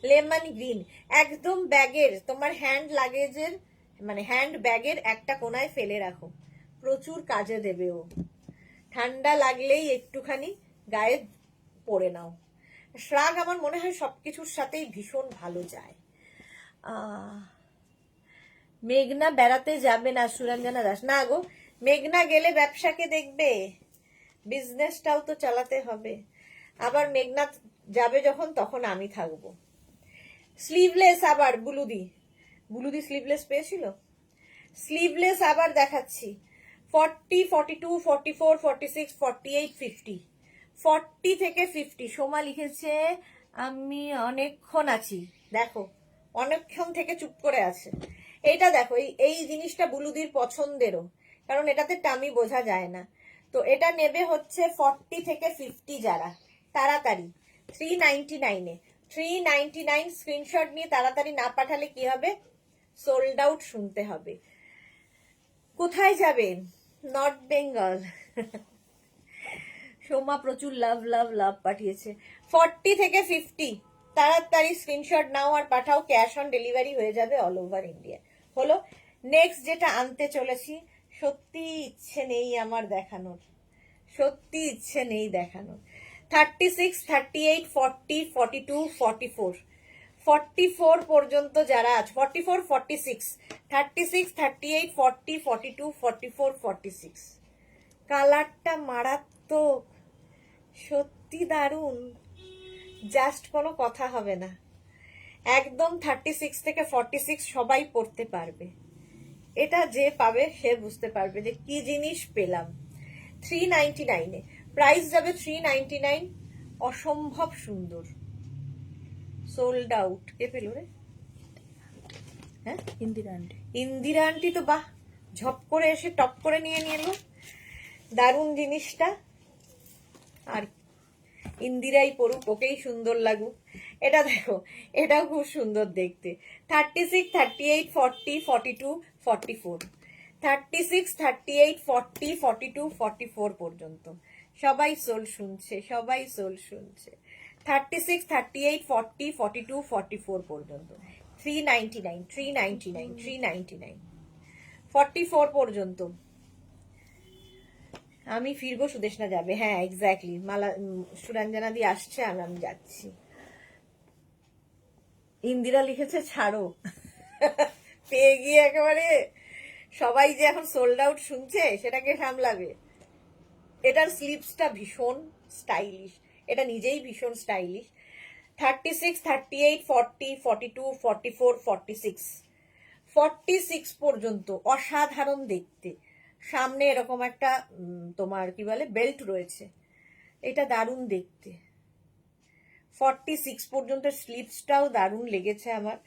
লেমন গ্রিন, একদম ব্যাগের, তোমার হ্যান্ড লাগেজের মানে হ্যান্ড ব্যাগের একটা কোনায় ফেলে রাখো, প্রচুর কাজে দেবে ও। ঠান্ডা লাগলেই একটুখানি গায়ে পরে নাও। শ্রাগ আমার মনে হয় সবকিছুর সাথেই ভীষণ ভালো যায়। মেঘনা বেড়াতে যাবে না সুরঞ্জনা দাস? না গো, মেঘনা গেলে ব্যবসাকে দেখবে, বিজনেসটাও তো চালাতে হবে। আবার মেঘনা যাবে যখন, তখন আমি থাকবো। স্লিভলেস আবার বুলুদি স্লিভলেস পেয়েছিল। স্লিভলেস আবার দেখাচ্ছি 40, 42, 44, 46, 48, 50 40 থেকে 50। সোমা লিখেছে আমি অনেকক্ষণ আছি, দেখো অনেকক্ষণ থেকে চুপ করে আছে। এইটা দেখো, এই জিনিসটা বুলুদির পছন্দেরও, কারণ এটাতে টামি বোঝা যায় না। তো এটা নেবে হচ্ছে 40 থেকে 50 যারা, তাড়াতাড়ি 399-এ 399 স্ক্রিনশট নিয়ে তাড়াতাড়ি না পাঠালে কি হবে, সোল্ড আউট শুনতে হবে। কোথায় যাবেন? নর্থ বেঙ্গল। সোমা প্রচুর লাভ লাভ লাভ পাঠিয়েছে। 40 থেকে 50 তাড়াতাড়ি স্ক্রিনশট নাও আর পাঠাও, ক্যাশ অন ডেলিভারি হয়ে যাবে অল ওভার ইন্ডিয়া। হলো। নেক্সট যেটা আনতে চলেছি, সত্যি ইচ্ছে নেই আমার দেখানোর, সত্যি ইচ্ছে নেই দেখানোর। 36, 38, 40, 42, 44 44 পর্যন্ত যারা আছে, 44, 46, 36, 38, 40, 42, 44, 46 কালারটা মারাত্মক, সত্যি দারুণ, জাস্ট কোনো কথা হবে না। একদম 36 থেকে 46 সবাই পড়তে পারবে। এটা যে পাবে সে বুঝতে পারবে যে কি জিনিস পেলাম। 399-এ প্রাইস যাবে 399, অসম্ভব সুন্দর। Sold out. কে পেল রে? হ্যাঁ, ইন্দিরা আন্টি তো বাহ, ঝপ করে এসে টপ করে নিয়ে এলো, দারুণ জিনিসটা। আর ইন্দিরাই পড়ুক, ওকেই সুন্দর লাগুক। এটা দেখো, এটাও খুব সুন্দর দেখতে। 36, 38, 40, 42, 44 36, 38, 40, 42, 44 পর্যন্ত সবাই সোল শুনছে, সবাই সোল শুনছে। 36, 38, 40, 42, 44 পর্যন্ত 399, 399, 399, 44 পর্যন্ত। আমি ফিরবো, সুদেশনা যাবে। হ্যাঁ এক্স্যাক্টলি, মালা সুরঞ্জনা দি আসছে আর আমি যাচ্ছি। ইন্দিরা লিখেছে ছাড়ো। পেয়ে গিয়ে একেবারে সবাই যে এখন সোল্ড আউট শুনছে সেটাকে সামলাবে। এটার স্লিপসটা ভীষণ স্টাইলিশ, এটা নিজেই ভীষণ স্টাইলিশ। 36, 38, 40, 42, 44, 46 46 পর্যন্ত অসাধারণ দেখতে। সামনে এরকম একটা তোমার কি বলে বেল্ট রয়েছে, এটা দারুণ দেখতে। 46 পর্যন্ত স্লিভসটাও দারুণ লেগেছে আমার,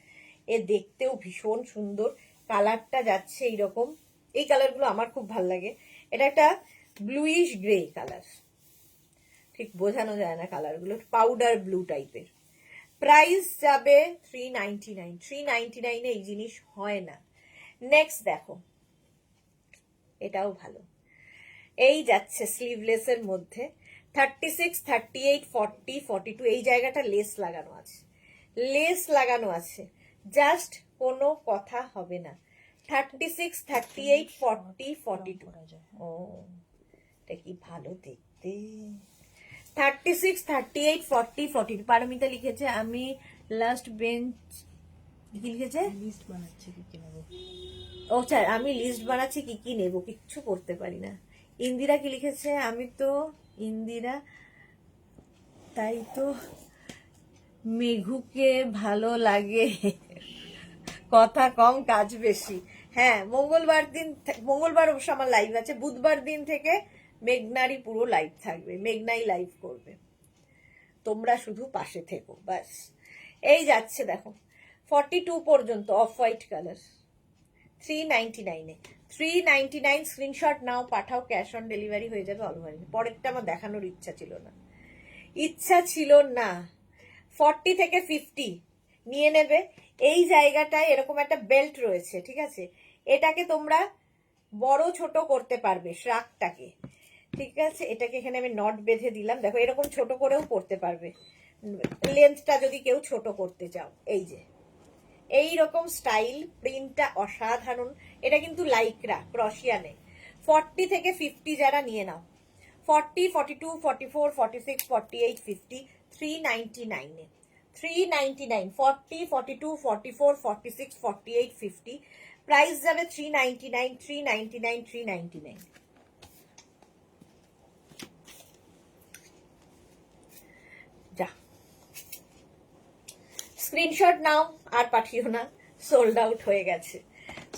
এ দেখতেও ভীষণ সুন্দর। কালারটা যাচ্ছে এইরকম, এই কালারগুলো আমার খুব ভাল লাগে। এটা একটা ব্লুইশ গ্রে কালার, ঠিক বোঝানো যায় না কালারগুলো, পাউডার ব্লু টাইপের। প্রাইস যাবে 399, 399-এ এই জিনিস হয় না। নেক্সট দেখো, এটাও ভালো, এই যাচ্ছে স্লিভলেসের মধ্যে 36, 38, 40, 42 এই জায়গাটা লেস লাগানো আছে, লেস লাগানো আছে, জাস্ট কোনো কথা হবে না। 36, 38, 40, 42 ও এটা কি ভালো দেখতে। 36, 38, 40, 42 পারমিতা লিখেছে আমি লাস্ট বেঞ্চ, কি লিখেছে লিস্ট বানাচ্ছি কি কি নেব। ও স্যার, আমি লিস্ট বানাচ্ছি কি কি নেব, কিচ্ছু করতে পারি না। ইন্দিরা কি লিখেছে, আমি তো ইন্দিরা তাই তো মেঘুকে ভালো লাগে, কথা কম কাজ বেশি। হ্যাঁ মঙ্গলবার অবশ্য আমার লাইভ আছে, বুধবার দিন থেকে মেঘনারই পুরো লাইভ থাকবে, মেঘনাই লাইভ করবে, তোমরা শুধু পাশে থেকো বাস। এই যাচ্ছে দেখো 42 পর্যন্ত অফ হোয়াইট কালার 399-এ 399 স্ক্রিনশট নাও পাঠাও, ক্যাশ অন ডেলিভারি হয়ে যাবে অল ওভার। পরেরটা আমার দেখানোর ইচ্ছা ছিল না। ইচ্ছা ছিল না। 40 থেকে 50 নিয়ে নেবে। এই জায়গাটায় এরকম একটা বেল্ট রয়েছে, ঠিক আছে? এটাকে তোমরা বড় ছোট করতে পারবে, শ্রাকটাকে, ঠিক আছে? এটাকে এখানে আমি নট বেঁধে দিলাম, দেখো এরকম ছোট করেও করতে পারবে, লেন্থটা যদি কেউ ছোট করতে চাও। এই যে এই রকম স্টাইল, প্রিন্টটা অসাধারণ। এটা কিন্তু লাইকরা, ক্রশিয়ানে। 40 থেকে 50 যারা নিয়ে নাও, 40, 42, 44, 46, 48, 50, 399 এ, 399, 40, 42, 44, 46, 48, 50, প্রাইস যাবে 399, 399, 399। যা, স্ক্রিনশট নাও আর পাঠিও না, সোল্ড আউট হয়ে গেছে,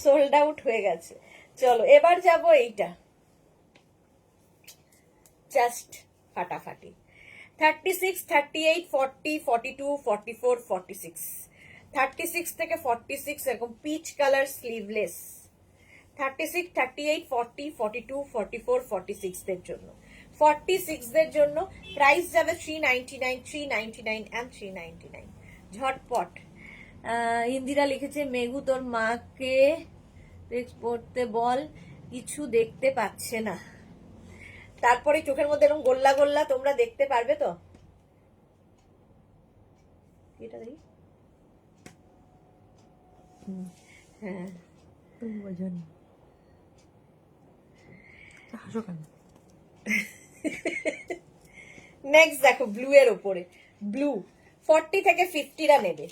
সোল্ড আউট হয়ে গেছে। চলো এবার যাব এইটা, জাস্ট ফাটাফাটি। 36, 38, 40, 42, 44, 46, 36 থেকে 46 এরকম পিচ কালার স্লিভলেস। 36, 38, 40, 42, 44, 46 দের জন্য, 46 দের জন্য প্রাইস যাবে 399, 399 and 399। ঝটপট। ইন্দিরা লিখেছে, মেঘু তোর মাকে পড়তে বল, কিছু দেখতে পাচ্ছে না। তারপরে চোখের মধ্যে এরকম গোল্লা গোল্লা তোমরা দেখতে পারবে তো? এটা দেখি। হ্যাঁ, তুমি বোঝনি, হাসো কেন? নেক্সট দেখো ব্লু এর ওপরে, ব্লু 40 থেকে 50রা নেবে।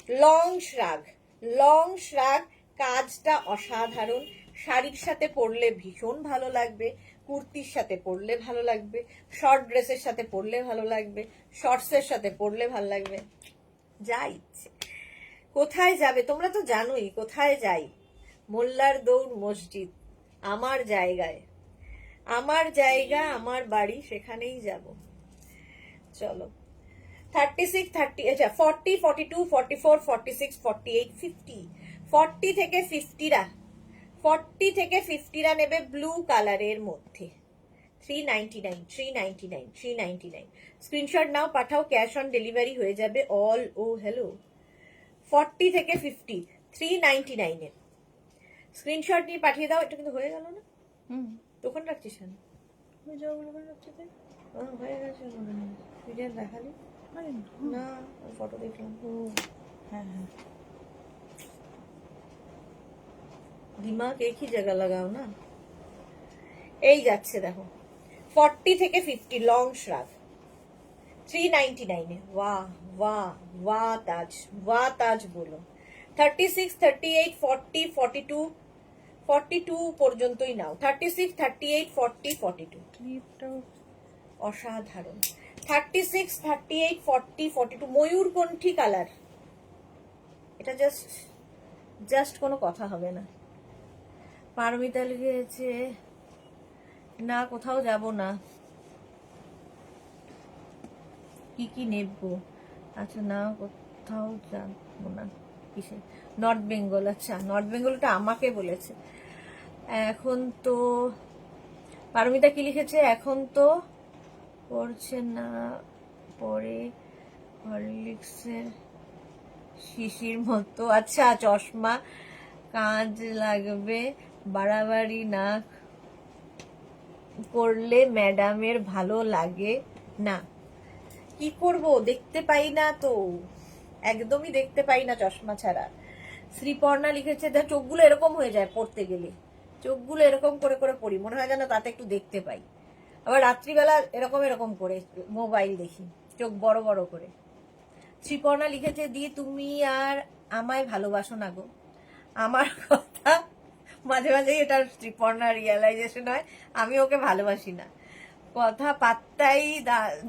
লং শ্রাগ, লং শ্রাগ, কাজটা অসাধারণ। শাড়ির সাথে পরলে ভীষণ ভালো লাগবে, কুর্তির সাথে পরলে ভালো লাগবে, শর্ট ড্রেসের সাথে পরলে ভালো লাগবে, শর্টসের সাথে পরলে ভালো লাগবে, যা ইচ্ছে। কোথায় যাবে তোমরা তো জানোই কোথায় যাই, মোল্লার দৌড় মসজিদ, আমার জায়গায়, আমার জায়গা, আমার বাড়ি, সেখানেই যাব। চলো 36, 30, আচ্ছা 40, 42, 44, 46, 48, 50, 40 থেকে 50রা, 40 থেকে 50রা নেবে ব্লু কালারের মধ্যে। 399, 399, 399। স্ক্রিনশট নাও, পাঠাও, ক্যাশ অন ডেলিভারি হয়ে যাবে অল। ও হ্যালো, 40 থেকে 50, 399 এর স্ক্রিনশট নিয়ে পাঠিয়ে দাও। এটা কিন্তু হয়ে গেল না? তখন রাখছিস কেন? হয়ে গেছে মনে হয়, ভিডিও দেখালি না, ফটো দেখলাম। হ্যাঁ হ্যাঁ, দিমাগ একই জায়গা লাগাও না। এই যাচ্ছে দেখো 40 থেকে 50 লং শ্রাগ, 399 এ। वाह वाह वाह ताज, वाह ताज বলো। 36, 38, 40, 42, 42 পর্যন্তই নাও। 36, 38, 40, 42 ক্লিপটাও অসাধারণ। 36, 38, 40, 42 ময়ূরকণ্ঠী কালার। এটা জাস্ট জাস্ট কোনো কথা হবে না। পারমিতা লিখেছে, না কোথাও যাব না, কি কি নেব? আচ্ছা না কোথাও যাবো না, কিসে? নর্থ বেঙ্গল। আচ্ছা নর্থ বেঙ্গলটা আমাকে বলেছে। এখন তো পারমিতা কি লিখেছে, এখন তো পড়ছে না, পরে হরলিক্সের শিশির মতো। আচ্ছা চশমা, কাজ লাগবে, বাড়াবাড়ি না করলে ম্যাডামের ভালো লাগে না। কি করব, দেখতে পাই না তো, একদমই দেখতে পাই না চশমা ছাড়া। শ্রীপর্ণা লিখেছে, দেখ চোখগুলো এরকম হয়ে যায় পড়তে গেলে, চোখগুলো এরকম করে করে পড়ি, মনে হয় যেন তাতে একটু দেখতে পাই। আবার রাত্রিবেলা এরকম এরকম করে মোবাইল দেখি, চোখ বড় বড় করে। শ্রীপর্ণা লিখেছে, দি তুমি আর আমায় ভালোবাসো না গো। আমার কথা মাঝে মাঝে এটা শ্রীপর্ণা রিয়েলাইজেশন হয়, আমি ওকে ভালোবাসি না, কথা পাত্তাই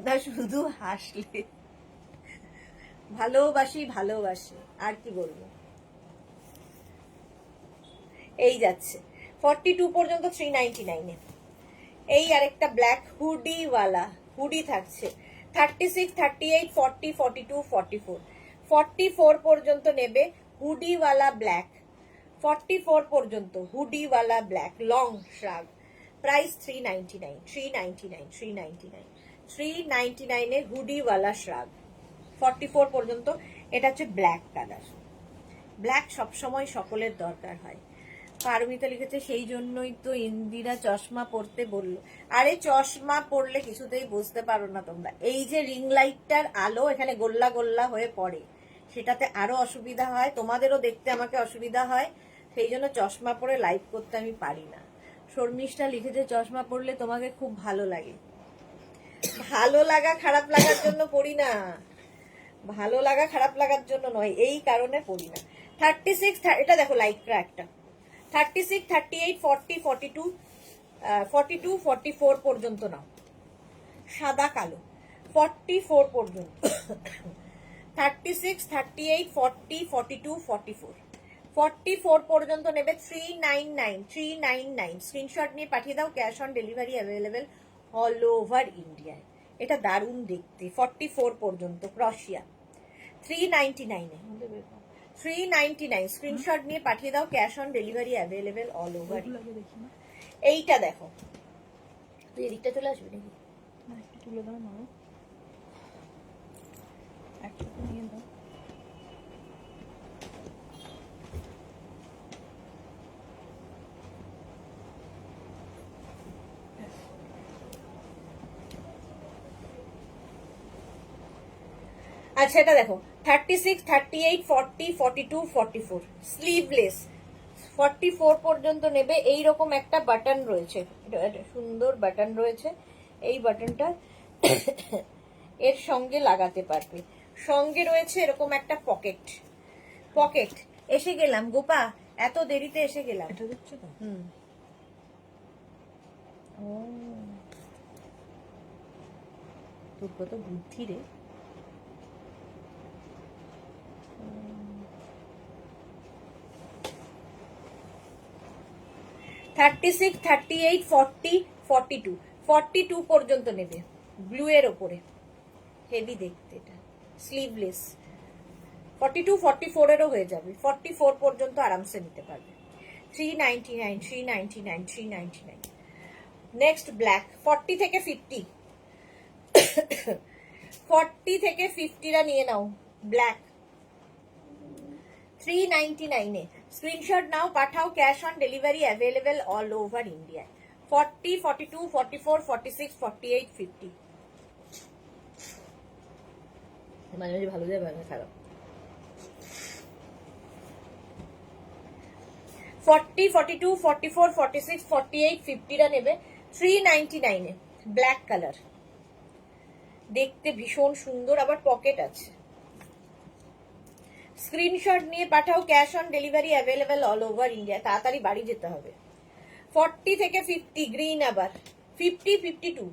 না, শুধু হাসলে। ভালোবাসি ভালোবাসি, আর কি বলবো। এই যাচ্ছে 42 পর্যন্ত 399 এ। এই আরেকটা ব্ল্যাক হুডিওয়ালা, হুডি থাকছে। 36, 38, 40, 42, 44, 44 পর্যন্ত নেবে হুডিওয়ালা ব্ল্যাক। 44 পর্যন্ত হুডিওয়ালা ব্ল্যাক লং শ্রাগ, প্রাইস 399, 399, 399। 399 এ হুডিওয়ালা শ্রাগ 44 পর্যন্ত। এটা হচ্ছে ব্ল্যাক কালার। ব্ল্যাক সবসময় সকলের দরকার হয়। পারমিতা লিখেছে সেই জন্যই তো ইন্দিরা চশমা পরতে বললো। আরে চশমা পরলে কিছুতেই বুঝতে পারো না তোমরা। এই যে রিং লাইটটার আলো এখানে গোল্লা গোল্লা হয়ে পড়ে, সেটাতে আরো অসুবিধা হয়, তোমাদেরও দেখতে আমাকে অসুবিধা হয়। সেই জন্য চশমা পরে লাইভ করতে আমি পারি না। শর্মিষ্ঠা লিখেছে চশমা পরলে তোমাকে খুব ভালো লাগে। ভালো লাগা খারাপ লাগার জন্য পড়ি না, ভালো লাগা খারাপ লাগার জন্য নয়, এই কারণে পড়ি না। 36, এটা দেখো লাইটটা একটা 36, 38, 40, 42, 42, 44 পর্যন্ত নাও, সাদা কালো 44 পর্যন্ত। 36, 38, 40, 42, 44, 44 পর্যন্ত নেবে 399, 399। স্ক্রিনশট নিয়ে পাঠিয়ে দাও, cash on delivery available all over ইন্ডিয়ায়। এটা দারুণ দেখতে। 44 পর্যন্ত ক্রশিয়া 399 এ 399। স্ক্রিনশট নিয়ে পাঠিয়ে দাও, cash on delivery available all over. এইটা দেখো, তুই এদিকটা চলে আসবি নাকি? না, একটু তুলে দাও না, একসাথে নিয়ে দাও। আচ্ছা এটা দেখো 36, 38, 40, 42, 44 স্লিভলেস 44 পর্যন্ত নেবে। এইরকম একটা বাটন রয়েছে, এটা সুন্দর বাটন রয়েছে। এই বাটনটা এর সঙ্গে লাগাতে পারবে। সঙ্গে রয়েছে এরকম একটা পকেট। পকেট এসে গেলাম গোপা, এত দেরিতে এসে গেলাম। এটা দিচ্ছে তো? ও তোর কত বুদ্ধি রে। $36, 38, 40, 42, 42 পর্যন্ত নেবে। ব্লু এর ওপরে হেভি দেখতে, এটা স্লিভলেস। 42, 44 এরও হয়ে যাবে। 44 পর্যন্ত আরামসে নিতে পারবে। 399, 399, 399। নেক্সট ব্ল্যাক 40 থেকে 50, 40 থেকে 50রা নিয়ে নাও। ব্ল্যাক 399 এ স্ক্রিনশট নাও, পাঠাও, cash on delivery available all over India. 40, 42, 44, 46, 48, 50। মানে ভালো যায়, ভালো খারাপ। 40, 42, 44, 46, 48, 50রা নেবে 399 এ। ব্ল্যাক কালার দেখতে ভীষণ সুন্দর, আবার পকেট আছে। স্ক্রিনশট নিয়ে পাঠাও, cash on delivery available all over India. তাড়াতাড়ি বাড়ি যেতে হবে। 40 থেকে 50 গ্রিন, আবার 50, 52,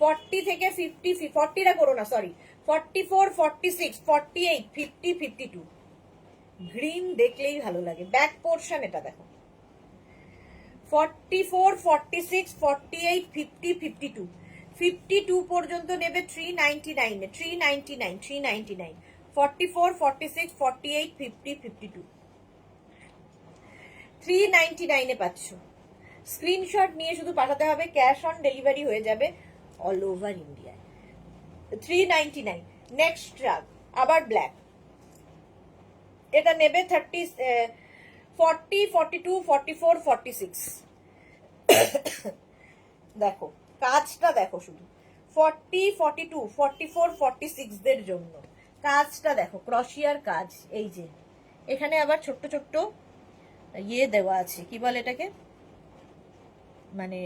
40 থেকে 50, 40টা করো না, সরি, 44, 46, 48, 50, 52। গ্রিন দেখলেই ভালো লাগে। ব্যাক পোর্শন এটা দেখো 44, 46, 48, 50, 52, 52 পর্যন্ত নেবে 399 এ। 399, 399, 44, 46, 48, 50, 52, 399 এ পাচ্ছ। স্ক্রিনশট নিয়ে শুধু পাঠাতে হবে, ক্যাশ অন ডেলিভারি হয়ে যাবে অল ওভার ইন্ডিয়ায়। 399। নেক্সট ট্রাক আবার ব্ল্যাক, এটা নেবে 30, 40, 42, 44, 46। দেখো কাজটা দেখো শুধু, 40, 42, 44, 46 দের জন্য কাজটা দেখো, ক্রশিয়ার কাজ। এই যে এখানে আবার ছোট্ট ছোট্ট ইয়ে দেওয়া আছে, কি বলে এটাকে, মানে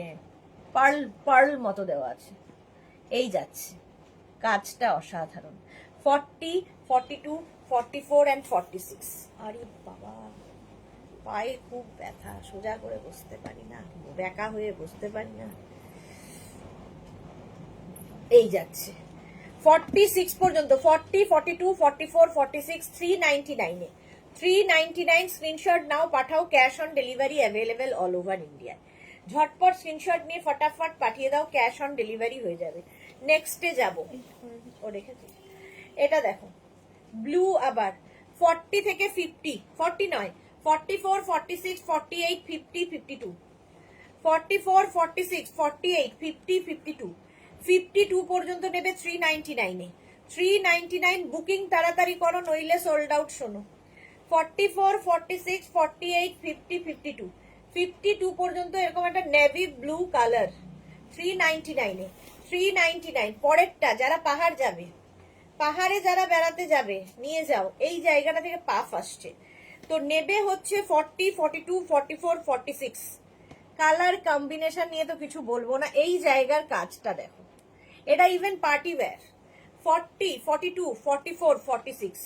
পার্ল পার্ল মতো দেওয়া আছে। এই যাচ্ছে, কাজটা অসাধারণ। 40, 42, 44 and 46। আরে বাবা, পায়ে খুব ব্যথা, সোজা করে বসতে পারি না, ব্যাকা হয়ে বসতে পারি না। এই যাচ্ছে 46 পর্যন্ত। 40, 42, 44, 46, 399 এ। 399 স্ক্রিনশট নাও, পাঠাও, cash on delivery available all over India. ঝটপট স্ক্রিনশট নিয়ে ফটাফট পাঠিয়ে দাও, ক্যাশ অন ডেলিভারি হয়ে যাবে। নেক্সটে যাব, ও রেখেছিস এটা দেখো ব্লু, আবার 40 থেকে 50, 40 নয়, 44, 46, 48, 50, 52, 44, 46, 48, 50, 52, 52 পর্যন্ত নেবে 399 এ। 399 বুকিং তাড়াতাড়ি করো, নইলে সোল্ড আউট। শোনো, 44, 46, 48, 50, 52, 52 পর্যন্ত এরকম একটা নেভি ব্লু কালার 399 এ। 399 পরেরটা, যারা পাহাড় যাবে, পাহাড়ে যারা বেড়াতে যাবে নিয়ে যাও, এই জায়গাটা থেকে পাফ আসছে তো নেবে হচ্ছে 40, 42, 44, 46। কালার কম্বিনেশন নিয়ে তো কিছু বলবো না, এই জায়গার কাজটা দেখো, এটা ইভেন পার্টি ওয়্যার। 40, 42, 44, 46,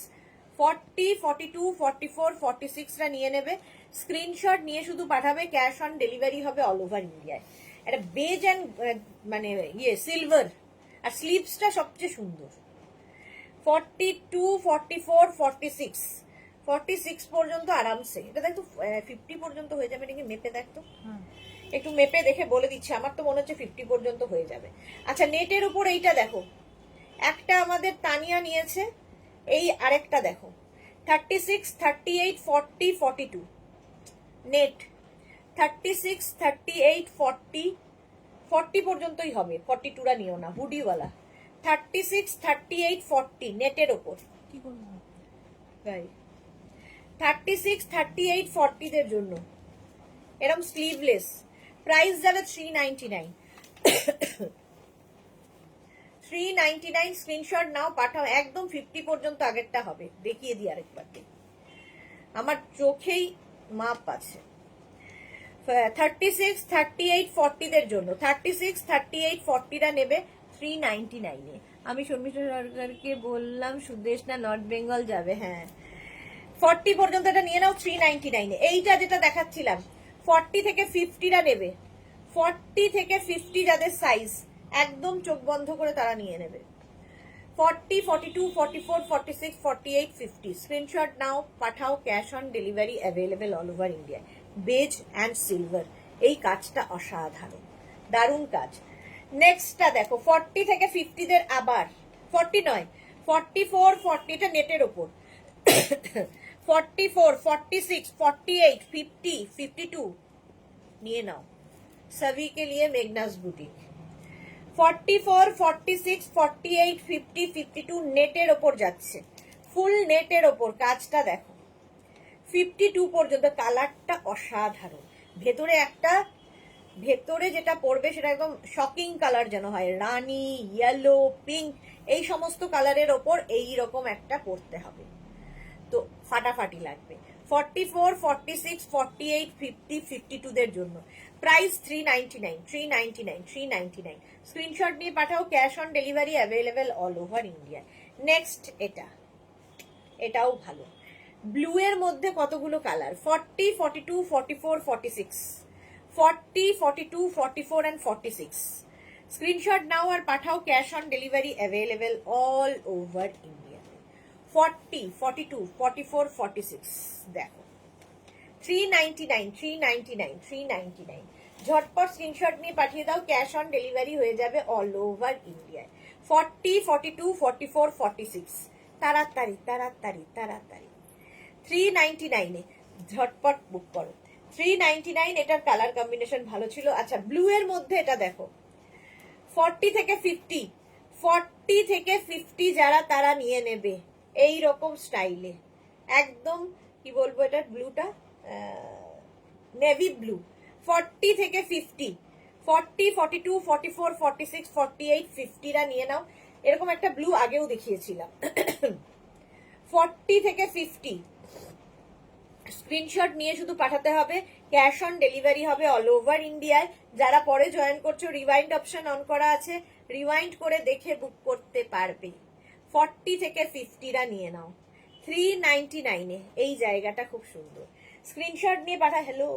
40, 42, 44, 46 রা নিয়ে নেবে। স্ক্রিনশট নিয়ে শুধু পাঠাবে, ক্যাশ অন ডেলিভারি হবে অল ওভার ইন্ডিয়ায়। এটা বেজ অ্যান্ড মানে সিলভার, আর স্লিভসটা সবচেয়ে সুন্দর। 42, 44, 46, 46 পর্যন্ত আরামসে। এটা দেখতো 50 পর্যন্ত হয়ে যাবে নাকি, মেপে দেখতো, একটু মেপে দেখে বলে দিচ্ছি, আমার তো মনে হচ্ছে 50 পর্যন্ত হয়ে যাবে। আচ্ছা, নেটের উপর এইটা দেখো, একটা আমাদের তানিয়া নিয়েছে, এই আরেকটা দেখো 36, 38, 40, 42 নেট। 36, 38, 40, 40 পর্যন্তই হবে, 42 রা নিও না, হুডিওয়ালা। 36, 38, 40 নেটের ওপর কি করবো? তাই 36, 38, 40 দের জন্য এরকম স্লিভলেস। প্রাইস যাবে 399। 399 স্ক্রিনশট নাও, পাঠাও, একদম 50 পর্যন্ত আগেরটা হবে। দেখিয়ে দিই আরেকবার, আমার চোখেই মাপ আছে। 36, 38, 40 দের জন্য 36, 38, 40 রা নেবে 399 এ। আমি শর্মিষ্ঠা সরকারকে বললাম সুদেশ না নর্থ বেঙ্গল যাবে। হ্যাঁ, 40 পর্যন্ত এটা নিয়ে নাও 399 এ। এইটা যেটা দেখাচ্ছিলাম 40 থেকে 50 রা নেবে। 40 থেকে 50 যাদের সাইজ, একদম চোখ বন্ধ করে তারা নিয়ে নেবে। 40, 42, 44, 46, 48, 50 স্ক্রিনশট নাও, পাঠাও, cash on delivery available all over India. Beige and silver, এই কাজটা অসাধারণ, দারুণ কাজ। নেক্সটটা দেখো 40 থেকে 50 দের, আবার 40 নয়, 44, 40, এটা নেটের ওপর। 44, 46, 48, 50, 52 নিয়ে নাও, সবই কে লিয়ে মেঘনাস বুটিক। 44, 46, 48, 50, 52 নেটের ওপর যাচ্ছে, ফুল নেটের ওপর। কাজটা দেখো 52 পর্যন্ত, কালারটা অসাধারণ। ভেতরে একটা, ভেতরে যেটা পড়বে সেটা একদম শকিং কালার যেন হয়, রানি, ইয়েলো, পিঙ্ক, এই সমস্ত কালারের ওপর এইরকম একটা পড়তে হবে, তো ফাটাফাটি লাগবে। 44, 46, 48, 50, 52 দের জন্য প্রাইস 399, 399, 399। স্ক্রিনশট নিয়ে পাঠাও, cash on delivery available all over India. Next এটা, এটাও ভালো। ব্লু এর মধ্যে কতগুলো কালার, 40, 42, 44, 46, 40, 42, 44 and 46। স্ক্রিনশট নাও আর পাঠাও, cash on delivery available all over India. 40, 42, 44, 46 দেখো 399, 399, 399। ঝটপট স্ক্রিনশট নিয়ে পাঠিয়ে দাও, ক্যাশ অন ডেলিভারি হয়ে যাবে অল ওভার ইন্ডিয়ায়। 40, 42, 44, 46 তাড়াতাড়ি তাড়াতাড়ি তাড়াতাড়ি। 399 এ ঝটপট বুক করো। 399, এটার কালার কম্বিনেশন ভালো ছিল। আচ্ছা, ব্লু এর মধ্যে এটা দেখো 40 থেকে 50, 40 থেকে 50 যারা, তারা নিয়ে নেবে এই রকম স্টাইলে, একদম কি বলবো, এটা ব্লুটা নেভি ব্লু। 40 থেকে 50, 40, 42, 44, 46, 48, 50 রা নিয়ে নাও। এরকম একটা ব্লু আগেও দেখিয়েছিলাম। 40 থেকে 50 স্ক্রিনশট নিয়ে শুধু পাঠাতে হবে, ক্যাশ অন ডেলিভারি হবে অল ওভার ইন্ডিয়ায়। যারা পরে জয়েন করছো, রিওয়াইন্ড অপশন অন করা আছে, রিওয়াইন্ড করে দেখে বুক করতে পারবে। 40 থেকে 50 রা নিয়ে নাও 399 এ। এই জায়গাটা খুব সুন্দর, স্ক্রিনশট নিয়ে পাঠা। হ্যালো,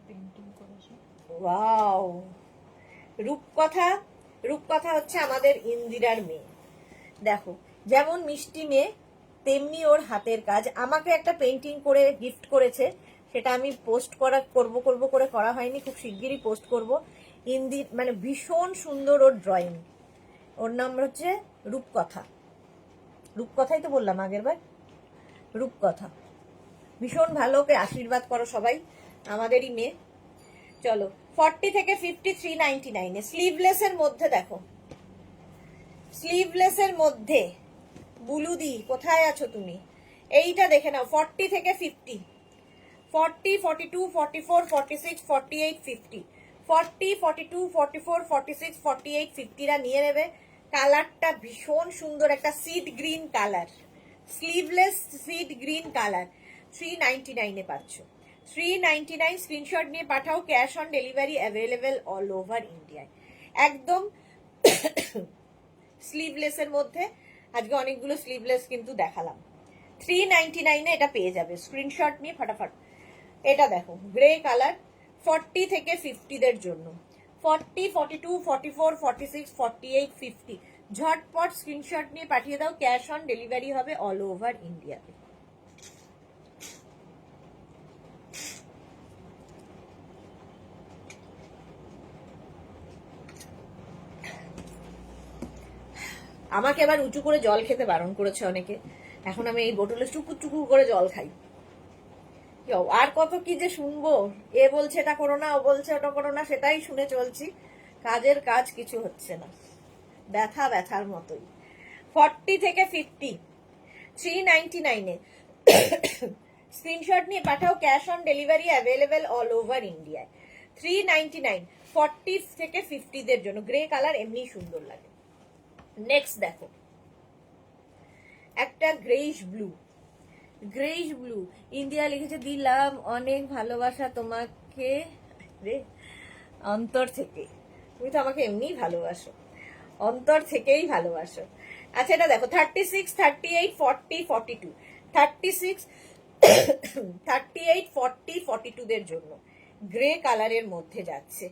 পেন্টিং করেছে। ওয়াও, রূপকথা। রূপকথা হচ্ছে আমাদের ইন্দিরার মেয়ে। দেখো, যেমন মিষ্টি মেয়ে তেমনি ওর হাতের কাজ। আমাকে একটা পেন্টিং করে গিফট করেছে, সেটা আমি পোস্ট করব করে করা হয়নি, খুব শিগগিরই পোস্ট করব। মানে ভীষণ সুন্দর ওর ড্রয়িং। ওর নাম হচ্ছে রূপকথা। রূপকথাই তো বললাম আগের বার, রূপকথা। ভীষণ ভালো, ওকে আশীর্বাদ করো সবাই, আমাদেরই মেয়ে। চলো 40 থেকে 50 399 এ। স্লিভলেস এর মধ্যে দেখো, স্লিভলেস এর মধ্যে বুলুদি কোথায় আছো তুমি? এইটা দেখে নাও 40 থেকে 50, 40, 42, 44, 46, 48, 50, 40, 42, 44, 46, 48, 50 রা নিয়ে নেবে। কালারটা ভীষণ সুন্দর, একটা sea green colour, sleeveless sea green colour. 399 এ পাচ্ছ। 399 স্ক্রিনশট নিয়ে পাঠাও, cash on delivery available all over ইন্ডিয়ায়। একদম স্লিভলেস এর মধ্যে আজকে অনেকগুলো স্লিভলেস কিন্তু দেখালাম। 399 এ এটা পেয়ে যাবে, স্ক্রিনশট নিয়ে ফটাফট। এটা দেখো গ্রে কালার, 40 থেকে 50 দের জন্য, 40, 42, 44, 46, 48, 50 ঝটপট স্ক্রিনশট নিয়ে পাঠিয়ে দাও, ক্যাশ অন ডেলিভারি হবে অল ওভার ইন্ডিয়াতে। আমাকে এবার উঁচু করে জল খেতে বারণ করেছে অনেকে, এখন আমি এই বোতলে চুকুর চুকুর করে জল খাই। আর কত কি যে শুনবো, এ বলছে এটা করো না, ও বলছে ওটা করো না, সেটাই শুনে চলছি, কাজের কাজ কিছু হচ্ছে না, ব্যথা ব্যথার মতোই। 40 থেকে 50 399 এ স্ক্রিনশট নিয়ে পাঠাও, cash on delivery available all over ইন্ডিয়ায়। 399 40 থেকে 50 দের জন্য, গ্রে কালার এমনি সুন্দর লাগে। নেক্সট দেখো একটা greyish blue, greyish blue, India লিখেছে দিলাম অনেক ভালোবাসা তোমাকে রে অন্তর থেকে। তুমি তো আমাকে এমনিই ভালোবাসো, অন্তর থেকেই ভালোবাসো। আচ্ছা এটা দেখো 36, 38, 40, 42, 36, 38, 40, 42 দের জন্য গ্রে কালারের মধ্যে যাচ্ছে।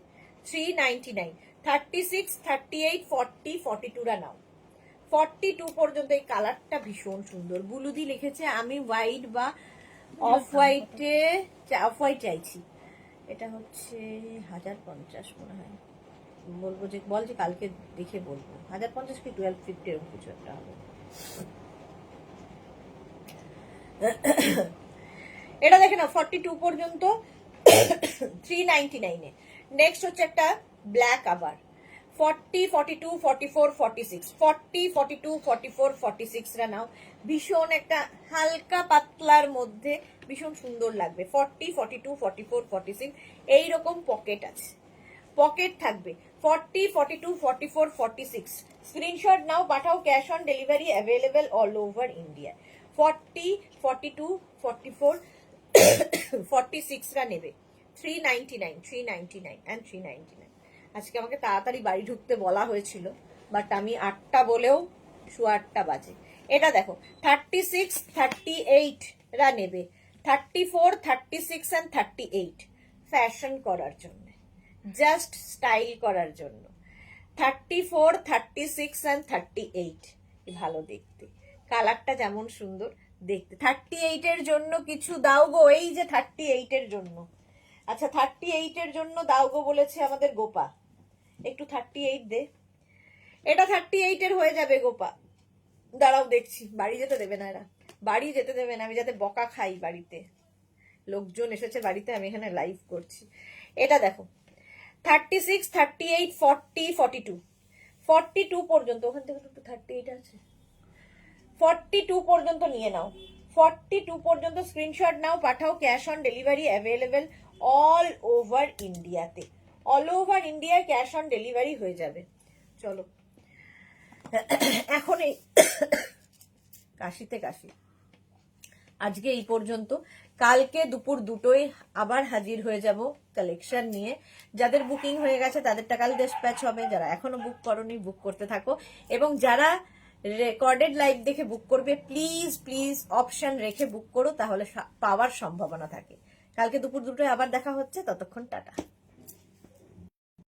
399 36, 38, 40, 42 রা নাও। 42 পর্যন্ত এই কালারটা ভীষণ সুন্দর। বুলুদি লিখেছে আমি হোয়াইট বা অফ হোয়াইটে, অফ হোয়াইট চাইছি। এটা হচ্ছে 1050 মনে হয়, বলবো যে বল যে কালকে দেখে বলবো, 1050 কি 1250 এরকম কিছু একটা হবে। এটা দেখে না 42 পর্যন্ত 399 এ। নেক্সট হচ্ছে একটা ব্ল্যাক আবার 40, 42, 44, 46, 40, 42, 44, 46 রা নাও। ভীষণ একটা হালকা পাতলার মধ্যে ভীষণ সুন্দর লাগবে। 40, 42, 44, 46 এইরকম পকেট আছে, পকেট থাকবে। 40, 42, 44, 46 স্ক্রিনশট নাও, পাঠাও, cash on delivery available all over India. 40, 42, 44, 46 রা নেবে। 399, 399 and 399। আজকে আমাকে তাড়াতাড়ি বাড়ি ঢুকতে বলা হয়েছিল, বাট আমি 8টা বলেও 8:15 বাজে। এটা দেখো 36, 38 রা নেবে। 34, 36 and 38 ফ্যাশন করার জন্য, জাস্ট স্টাইল করার জন্য। 34, 36 and 38 ভালো দেখতে, কালারটা যেমন সুন্দর দেখতে। 38 এর জন্য কিছু দাও গো, এই যে 38 এর জন্য। আচ্ছা 38 এর জন্য দাও গো বলেছে আমাদের গোপা, একটু 38 দে। এটা 38 এর হয়ে যাবে গোপা, দাঁড়াও দেখছি। বাড়ি যেতে দেবে না এরা, বাড়ি যেতে দেবে না, আমি যাতে বকা খাই বাড়িতে, লোকজন এসেছে বাড়িতে, আমি এখানে লাইভ করছি। এটা দেখো 36, 38, 40, 42, 42 পর্যন্ত, ওখান থেকে একটু 38 আছে, 42 পর্যন্ত নিয়ে নাও। 42 পর্যন্ত স্ক্রিনশট নাও, পাঠাও, cash on delivery available all over ইন্ডিয়াতে। All over India cash on delivery হয়ে যাবে। চলো এখন এই কাশিতে কাশি আজকে এই পর্যন্ত। কালকে দুপুর 2টোয় আবার হাজির হয়ে যাব কালেকশন নিয়ে। যাদের বুকিং হয়ে গেছে তাদেরটা কাল ডিসপ্যাচ হবে, যারা এখনো বুক করনি বুক করতে থাকো, এবং যারা রেকর্ডেড লাইভ দেখে বুক করবে প্লিজ প্লিজ অপশন রেখে বুক করো, তাহলে পাওয়ার সম্ভাবনা থাকে। কালকে দুপুর 2টোয় আবার দেখা হচ্ছে, ততক্ষণ টাটা।